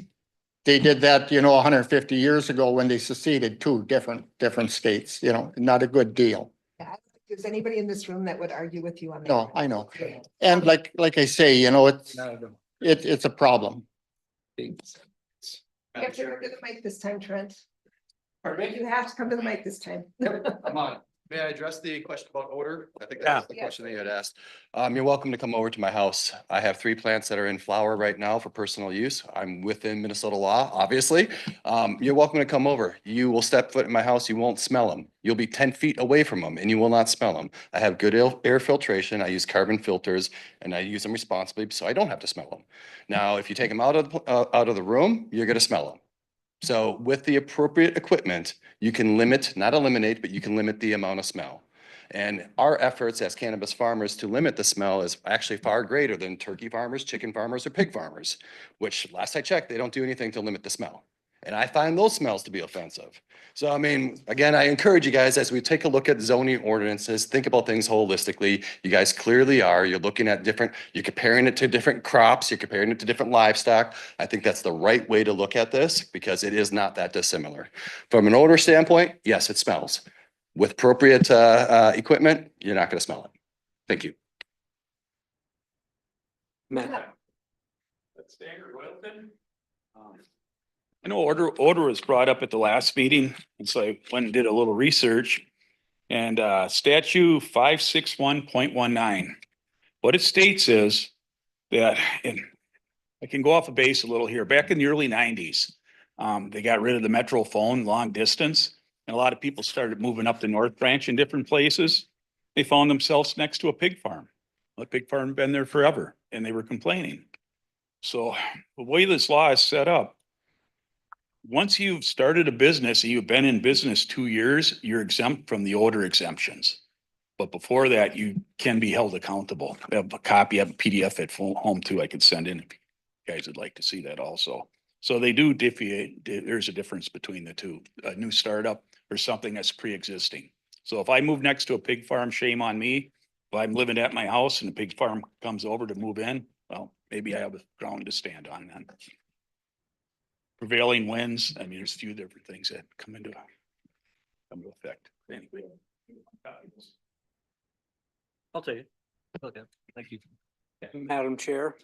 they did that, 150 years ago when they seceded two different states, not a good deal. I don't think there's anybody in this room that would argue with you on that. No, I know. And like I say, it's a problem. You have to come to the mic this time, Trent. You have to come to the mic this time. Come on. May I address the question about odor? I think that's the question that you had asked. You're welcome to come over to my house. I have 3 plants that are in flower right now for personal use. I'm within Minnesota law, obviously. You're welcome to come over. You will step foot in my house, you won't smell them. You'll be 10 feet away from them and you will not smell them. I have good air filtration. I use carbon filters and I use them responsibly so I don't have to smell them. Now, if you take them out of the room, you're gonna smell them. So with the appropriate equipment, you can limit, not eliminate, but you can limit the amount of smell. And our efforts as cannabis farmers to limit the smell is actually far greater than turkey farmers, chicken farmers, or pig farmers, which last I checked, they don't do anything to limit the smell. And I find those smells to be offensive. So, I mean, again, I encourage you guys, as we take a look at zoning ordinances, think about things holistically. You guys clearly are. You're looking at you're comparing it to different crops. You're comparing it to different livestock. I think that's the right way to look at this because it is not that dissimilar. From an odor standpoint, yes, it smells. With appropriate equipment, you're not going to smell it. Thank you. Matt. I know odor was brought up at the last meeting, and so I went and did a little research. And statute 561.19. What it states is that, and I can go off a base a little here, back in the early 90s, they got rid of the metro phone long distance, and a lot of people started moving up the North Branch in different places. They found themselves next to a pig farm. The pig farm had been there forever, and they were complaining. So the way this law is set up, once you've started a business and you've been in business 2 years, you're exempt from the odor exemptions. But before that, you can be held accountable. I have a copy, I have a PDF at home too, I could send in if you guys would like to see that also. So they do there's a difference between the two, a new startup or something that's pre-existing. So if I move next to a pig farm, shame on me. If I'm living at my house and the pig farm comes over to move in, well, maybe I have a ground to stand on then. Prevailing winds, I mean, there's a few different things that come into effect. Anyway. I'll take it. Okay, thank you. Madam Chair.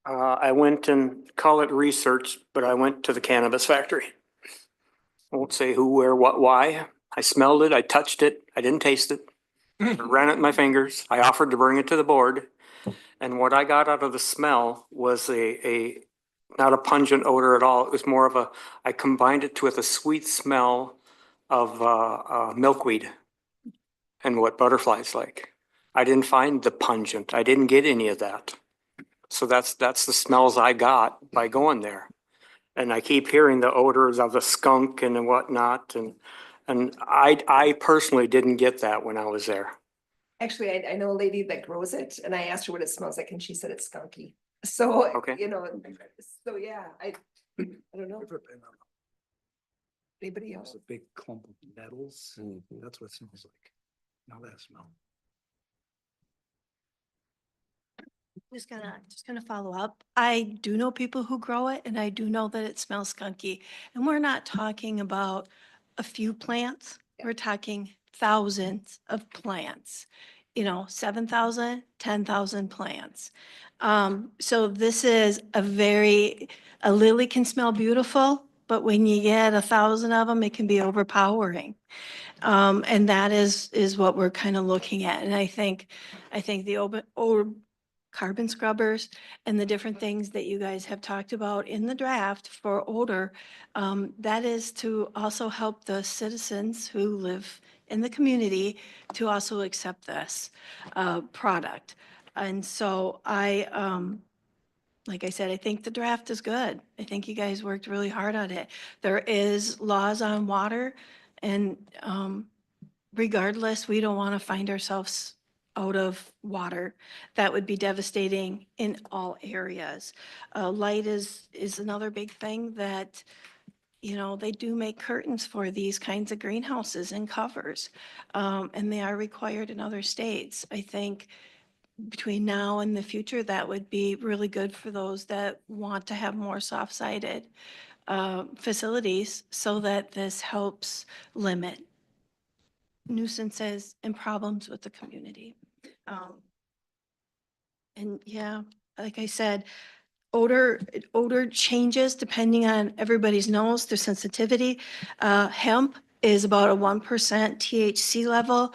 I went and call it research, but I went to the cannabis factory. Won't say who, where, what, why. I smelled it, I touched it, I didn't taste it. I ran it in my fingers. I offered to bring it to the board. And what I got out of the smell was not a pungent odor at all. It was more of I combined it with a sweet smell of milkweed and what butterflies like. I didn't find the pungent. I didn't get any of that. So that's the smells I got by going there. And I keep hearing the odors of the skunk and whatnot. And I personally didn't get that when I was there. Actually, I know a lady that grows it and I asked her what it smells like and she said it's skunky. So, Okay. So yeah, I don't know. Anybody else? A big clump of nettles. That's what it smells like. Now that smell. Just gonna follow up. I do know people who grow it and I do know that it smells skunky. And we're not talking about a few plants. We're talking thousands of plants. 7,000, 10,000 plants. So this is a lily can smell beautiful, but when you get 1,000 of them, it can be overpowering. And that is what we're kind of looking at. And I think the or carbon scrubbers and the different things that you guys have talked about in the draft for odor, that is to also help the citizens who live in the community to also accept this product. And so like I said, I think the draft is good. I think you guys worked really hard on it. There is laws on water and regardless, we don't want to find ourselves out of water. That would be devastating in all areas. Light is another big thing that, they do make curtains for these kinds of greenhouses and covers. And they are required in other states. I think between now and the future, that would be really good for those that want to have more soft-sided facilities so that this helps limit nuisances and problems with the community. And yeah, like I said, odor changes depending on everybody's nose, their sensitivity. Hemp is about a 1% THC level.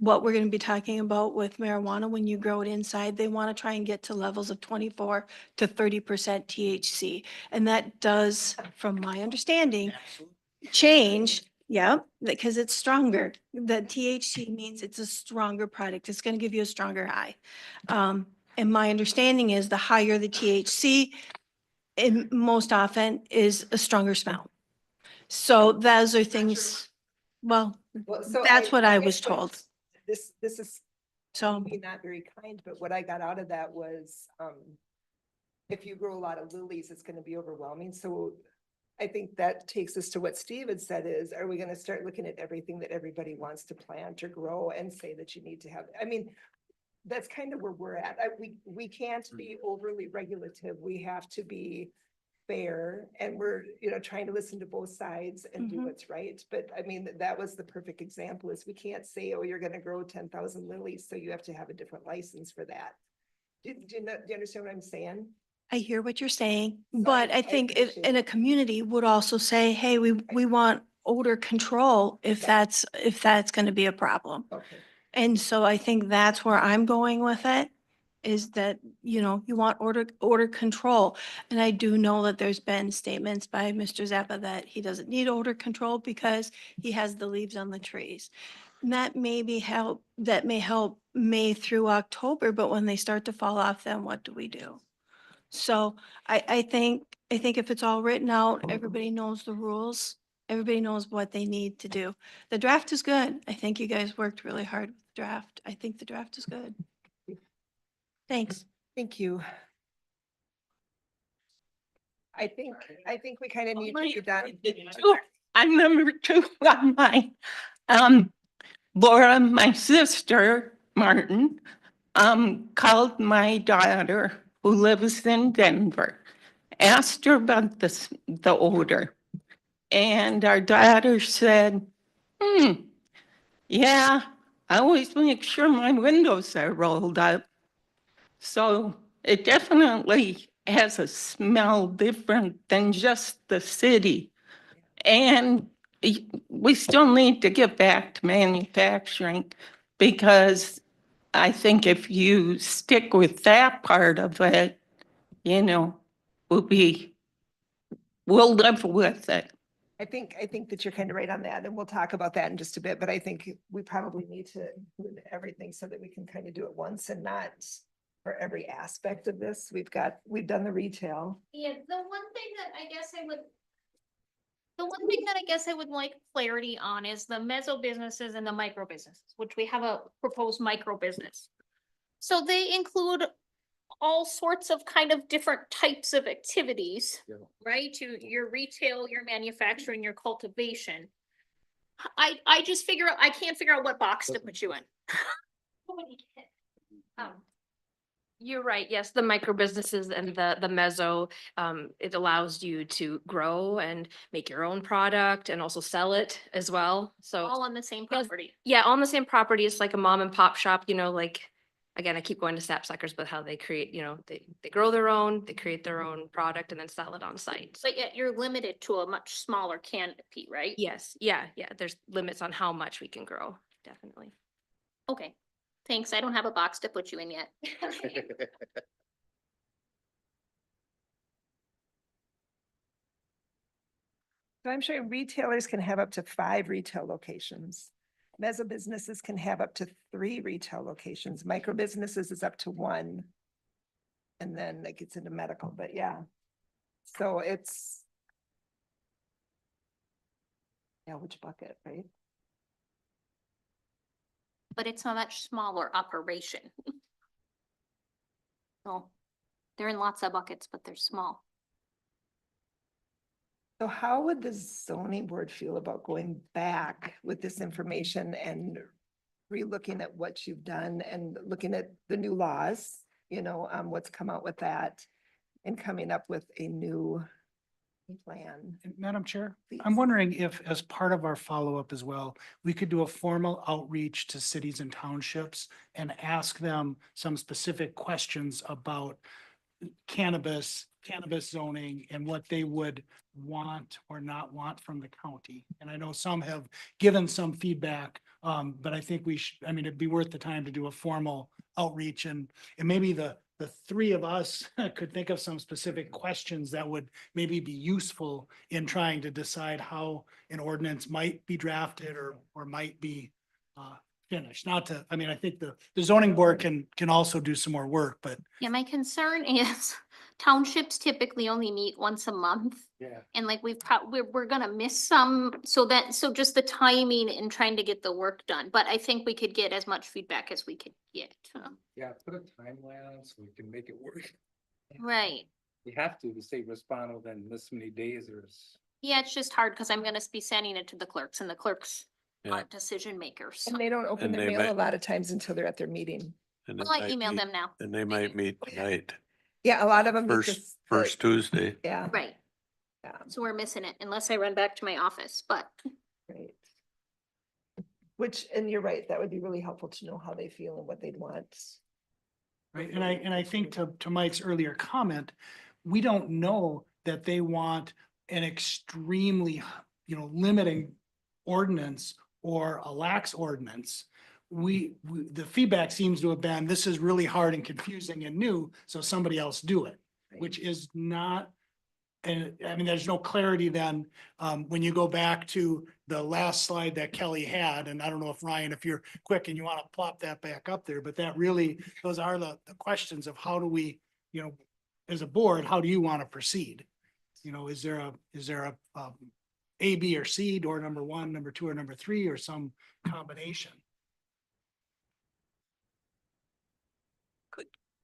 What we're going to be talking about with marijuana, when you grow it inside, they want to try and get to levels of 24 to 30% THC. And that does, from my understanding, change. Yeah, because it's stronger. The THC means it's a stronger product. It's going to give you a stronger high. And my understanding is the higher the THC, it most often is a stronger smell. So those are things, well, So that's what I was guess what told. This is So, maybe not very kind, but what I got out of that was, if you grow a lot of lilies, it's gonna be overwhelming. So I think that takes us to what Steve had said is, are we gonna start looking at everything that everybody wants to plant or grow and say that you need to have, that's kind of where we're at. We can't be overly regulative. We have to be fair and we're, trying to listen to both sides and do Mhm. what's right. But that was the perfect example is we can't say, oh, you're gonna grow 10,000 lilies, so you have to have a different license for that. Do you understand what I'm saying? I hear what you're saying, So but I I think appreciate in a community would also say, hey, we want odor control if that's going to be a problem. Okay. And so I think that's where I'm going with it, is that, you want order control. And I do know that there's been statements by Mr. Zappa that he doesn't need odor control because he has the leaves on the trees. And that may help May through October, but when they start to fall off, then what do we do? So I think if it's all written out, everybody knows the rules. Everybody knows what they need to do. The draft is good. I think you guys worked really hard with the draft. I think the draft is good. Thanks. Thank you. I think we kind of need to be done. I'm number 2 on mine. Laura, my sister, Martin, called my daughter who lives in Denver, asked her about the odor. And our daughter said, yeah, I always make sure my windows are rolled up. So it definitely has a smell different than just the city. And we still need to get back to manufacturing because I think if you stick with that part of it, we'll live with it. I think that you're kind of right on that, and we'll talk about that in just a bit, but I think we probably need to include everything so that we can kind of do it once and not for every aspect of this. We've done the retail. Yeah, the one thing that I guess I would like clarity on is the meso businesses and the micro businesses, which we have a proposed micro business. So they include all sorts of kind of different types of activities, right? To your retail, your manufacturing, your cultivation. I can't figure out what box to put you in. You're right. Yes, the micro businesses and the mezzo, it allows you to grow and make your own product and also sell it as well. So All on the same Yes. property. yeah, on the same property, it's like a mom and pop shop, like, again, I keep going to sapsuckers, but how they create, they grow their own, they create their own product and then sell it on site. So But yet you're limited to a much smaller canopy, right? yes, yeah, there's limits on how much we can grow, definitely. Okay, thanks. I don't have a box to put you in yet. So I'm sure retailers can have up to 5 retail locations. Mezzo businesses can have up to 3 retail locations. Micro businesses is up to 1. And then it gets into medical, but yeah. So it's. Yeah, which bucket, right? But it's a much smaller operation. So they're in lots of buckets, but they're small. So how would the zoning board feel about going back with this information and re-looking at what you've done and looking at the new laws, what's come out with that and coming up with a new plan? And Madam Chair, Please. I'm wondering if, as part of our follow-up as well, we could do a formal outreach to cities and townships and ask them some specific questions about cannabis zoning and what they would want or not want from the county. And I know some have given some feedback, but I think it'd be worth the time to do a formal outreach and maybe the 3 of us could think of some specific questions that would maybe be useful in trying to decide how an ordinance might be drafted or might be finished. I think the zoning board can also do some more work, but Yeah, my concern is townships typically only meet once a month. yeah. And like we're gonna miss some, so just the timing and trying to get the work done, but I think we could get as much feedback as we could get. Yeah, put a timeline so we can make it work. Right, You have to say respond within this many days or. yeah, it's just hard because I'm gonna be sending it to the clerks and the clerks Yeah. aren't decision makers. And they don't open And their they mail a might- lot of times until they're at their meeting. And Well, it I might emailed meet- them now. And they might meet tonight, Yeah, a lot of them. meet first Tuesday. Yeah. Right, Yeah, so we're missing it unless I run back to my office, but right. And you're right, that would be really helpful to know how they feel and what they'd want. Right, and I think to Mike's earlier comment, we don't know that they want an extremely, limiting ordinance or a lax ordinance. The feedback seems to have been, this is really hard and confusing and new, so somebody else do it, which is not. And there's no clarity then, when you go back to the last slide that Kelly had, and I don't know if Ryan, if you're quick and you want to plop that back up there, but those are the questions of how do we, as a board, how do you want to proceed? Is there a B or C, door number 1, number 2, or number 3, or some combination?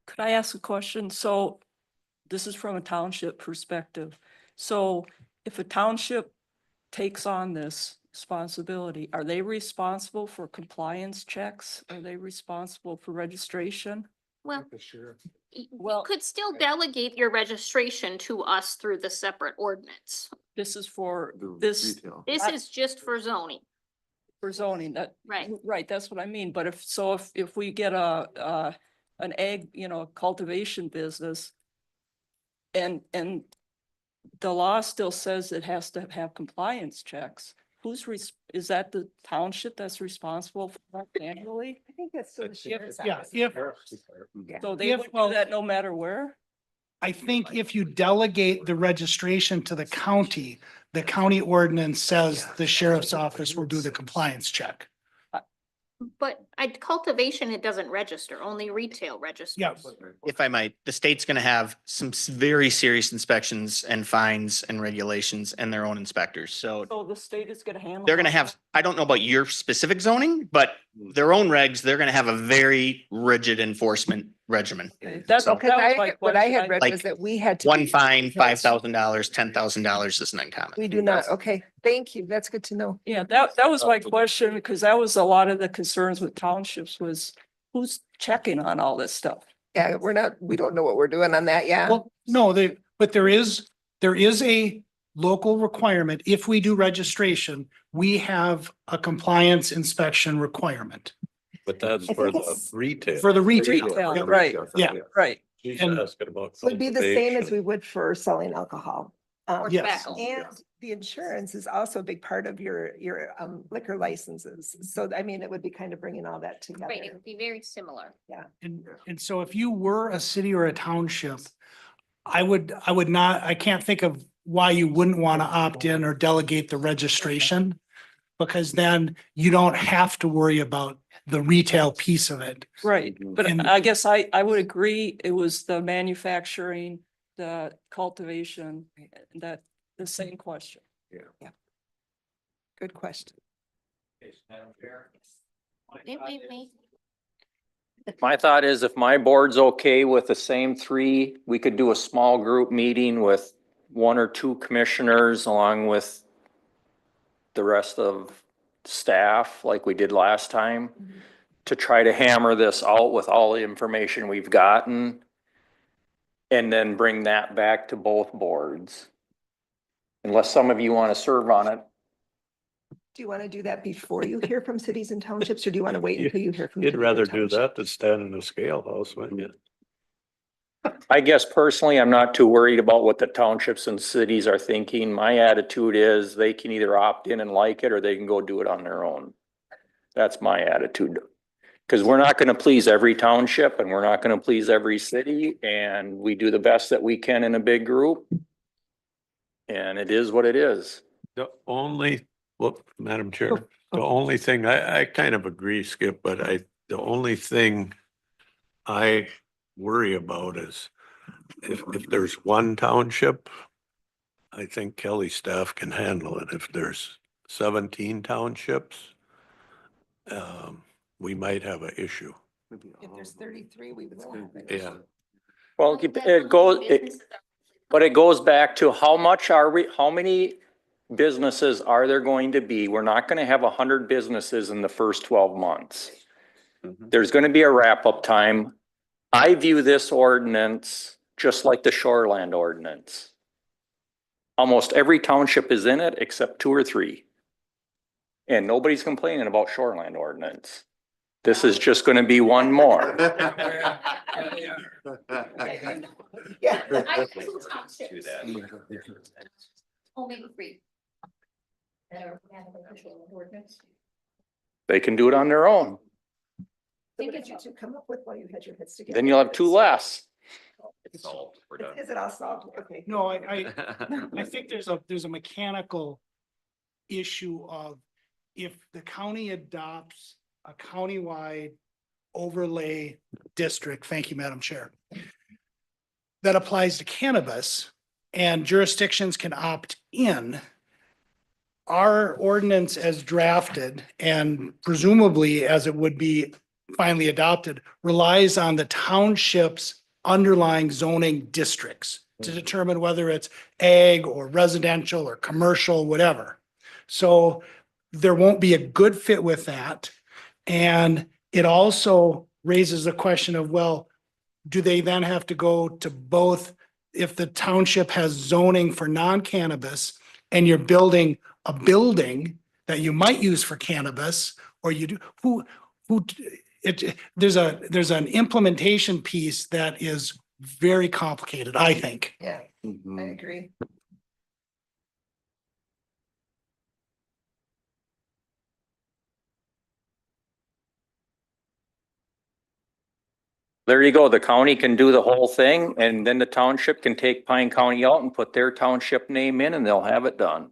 Could I ask a question? So this is from a township perspective. So if a township takes on this responsibility, are they responsible for compliance checks? Are they responsible for registration? well, Sure. you Well- could still delegate your registration to us through the separate ordinance. This is for The this, retail. This is just for zoning, for zoning, right? right, that's what I mean. But if we get an egg, cultivation business and the law still says it has to have compliance checks, is that the township that's responsible for that annually? I think that's so the sheriff's Yeah, office. if, Yeah. So they would do that no matter where? I think if you delegate the registration to the county ordinance says the sheriff's office will do the compliance check. But cultivation, it doesn't register, only retail registers. Yeah. If I might, the state's gonna have some very serious inspections and fines and regulations and their own inspectors. So So the state is gonna handle. they're gonna all have, that? I don't know about your specific zoning, but their own regs, they're gonna have a very rigid enforcement regimen. That's, So- that was my What I question. had read Like, was that we had to. One fine, $5,000, $10,000 isn't uncommon. We do not. Okay, thank you. That's good to know. Yeah, that was my question, because that was a lot of the concerns with townships was who's checking on all this stuff? Yeah, we don't know what we're doing on that, yeah. Well, no, but there is a local requirement. If we do registration, we have a compliance inspection requirement But that's I for think the it's retail. for the retail. Retail, Yep. right, Yeah. right. She's And- asking about. Would be the same as cultivation. we would for selling alcohol. Or Yes. tobacco. And the insurance is also a big part of your liquor licenses. So I mean, it would be kind of bringing all that Right, it together. would be very similar. And so if you were a city or a township, I can't think of why you wouldn't want to opt in or delegate the registration. Because then you don't have to worry about the retail piece of it. Right, but And- I guess I would agree, it was the manufacturing, the cultivation, that the same question. Good question. Wait. My thought is if my board's okay with the same three, we could do a small group meeting with one or two commissioners along with the rest of staff like we did last time to try to hammer this out with all the information we've gotten and then bring that back to both boards. Unless some of you want to serve on it. Do you want to do that before you hear from cities and townships, or do you want to wait until you hear from? You'd cities and rather do townships? that than stand in the scale house, wouldn't you? I guess personally, I'm not too worried about what the townships and cities are thinking. My attitude is they can either opt in and like it or they can go do it on their own. That's my attitude. Because we're not going to please every township and we're not going to please every city, and we do the best that we can in a big group. And it is what it is. The only, well, Madam Chair, the only thing, I kind of agree, Skip, but the only thing I worry about is if there's one township, I think Kelly's staff can handle it. If there's 17 townships, we might have an issue. If there's 33, we would. still have it. Yeah. Well, but it goes back to how many businesses are there going to be? We're not going to have 100 businesses in the first 12 months. There's going to be a wrap-up time. I view this ordinance just like the shoreland ordinance. Almost every township is in it except 2 or 3. And nobody's complaining about shoreland ordinance. This is just going to be one more. Yeah. Only 3. Ordinance. They can do it on their own. So what did you two come up with while you had your heads together? Then you'll have 2 less. Is it all solved? Okay. No, I think there's a mechanical issue of if the county adopts a countywide overlay district, thank you, Madam Chair, that applies to cannabis and jurisdictions can opt in, our ordinance as drafted and presumably as it would be finally adopted relies on the township's underlying zoning districts to determine whether it's ag or residential or commercial, whatever. So there won't be a good fit with that. And it also raises the question of, well, do they then have to go to both, if the township has zoning for non-cannabis and you're building a building that you might use for cannabis, or you do, there's an implementation piece that is very complicated, I think. Yeah, I agree. There you go. The county can do the whole thing and then the township can take Pine County out and put their township name in and they'll have it done.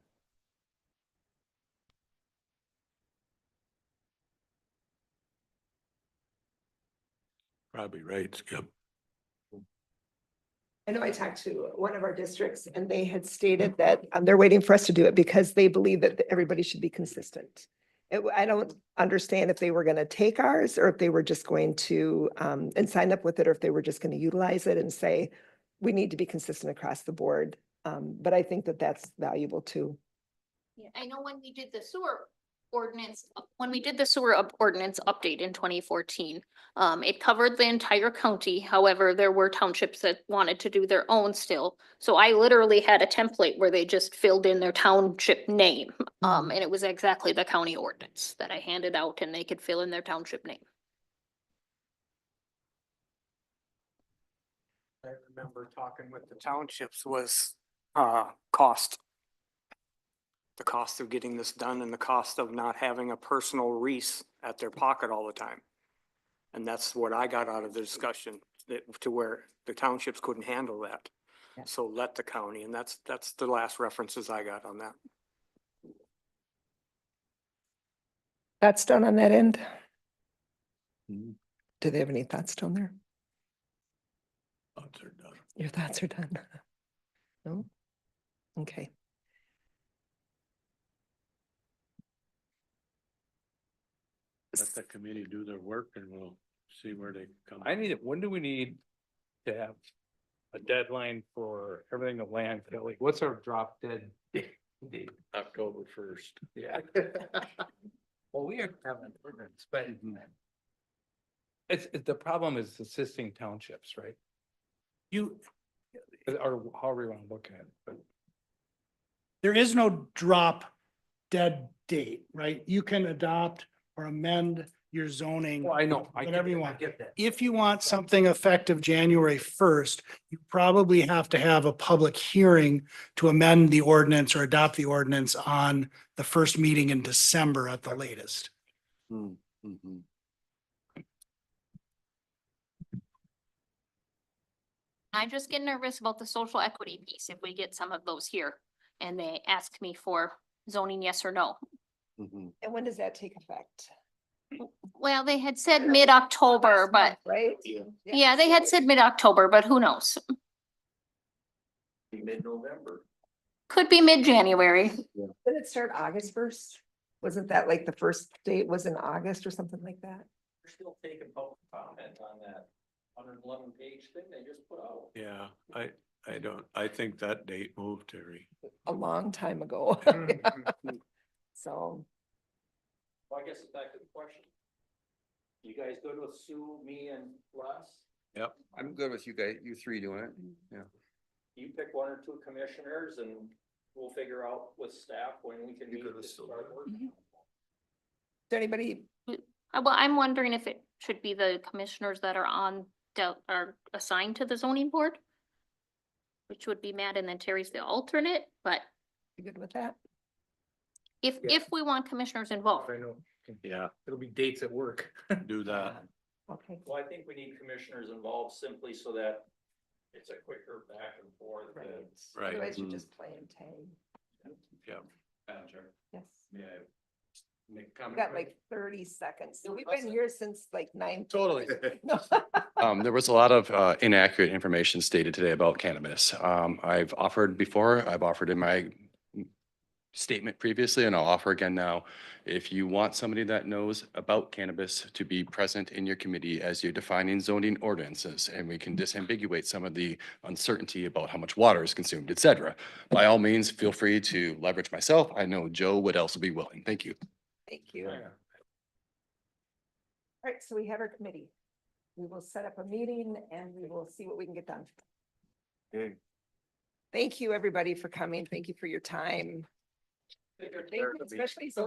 Probably right, Skip. I know I talked to one of our districts and they had stated that they're waiting for us to do it because they believe that everybody should be consistent. I don't understand if they were going to take ours or if they were just going to and sign up with it, or if they were just going to utilize it and say, we need to be consistent across the board. But I think that that's valuable too. Yeah, I know when we did the sewer ordinance, when we did the ordinance update in 2014, it covered the entire county. However, there were townships that wanted to do their own still. So I literally had a template where they just filled in their township name. And it was exactly the county ordinance that I handed out, and they could fill in their township name. I remember talking with the townships was cost. The cost of getting this done and the cost of not having a personal Reese at their pocket all the time. And that's what I got out of the discussion, that to where the townships couldn't handle that. Yeah. So let the county, and that's the last references I got on that. Thoughts done on that end? Mhm. Do they have any thoughts down there? Thoughts are done. Your thoughts are done. No? Okay. Let the committee do their work and we'll see where they come. when do we need to have a deadline for everything to land? Like, what's our drop dead date? October 1st. Yeah. Well, we have an ordinance, but the problem is assisting townships, right? You, Or however you want to look at it, but. there is no drop dead date, right? You can adopt or amend your zoning. Well, I know. Whatever you want. get that. If you want something effective January 1st, you probably have to have a public hearing to amend the ordinance or adopt the ordinance on the first meeting in December at the latest. Mm-hmm. I just get nervous about the social equity piece if we get some of those here and they ask me for zoning, yes or no. Mm-hmm. And when does that take effect? Well, they had said mid-October, but Right? yeah, they had said mid-October, but who knows? Mid-November. Could be mid-January. Did it start August 1st? Wasn't that like the first date was in August or something like that? We're still taking public comment on that 111-page thing they just put out. Yeah, I think that date moved, Terry. A long time ago. So, Well, I guess it's back to the question. You guys good with Sue, me and Les? Yep. I'm good with you guys, you three doing it. Yeah. You pick one or two commissioners and we'll figure out with staff when we can meet to start working. is there anybody, Well, I'm wondering if it should be the commissioners that are assigned to the zoning board, which would be Matt, and then Terry's the alternate, but you good with that? if we want commissioners involved. I know. Yeah, It'll be dates at work. do that. Okay. Well, I think we need commissioners involved simply so that it's a quicker back and forth. Right. Otherwise you're just playing tag. Yeah. Madam Chair, Yes. may I make a We comment? got like 30 seconds. We've been here since like 9. Totally. No. There was a lot of inaccurate information stated today about cannabis. I've offered before, I've offered in my statement previously, and I'll offer again now. If you want somebody that knows about cannabis to be present in your committee as you're defining zoning ordinances, and we can disambiguate some of the uncertainty about how much water is consumed, et cetera, by all means, feel free to leverage myself. I know Joe would also be willing. Thank you. Thank you. All right, so we have our committee. We will set up a meeting and we will see what we can get done. Okay. Thank you, everybody, for coming. Thank you for your time. Thank you, especially so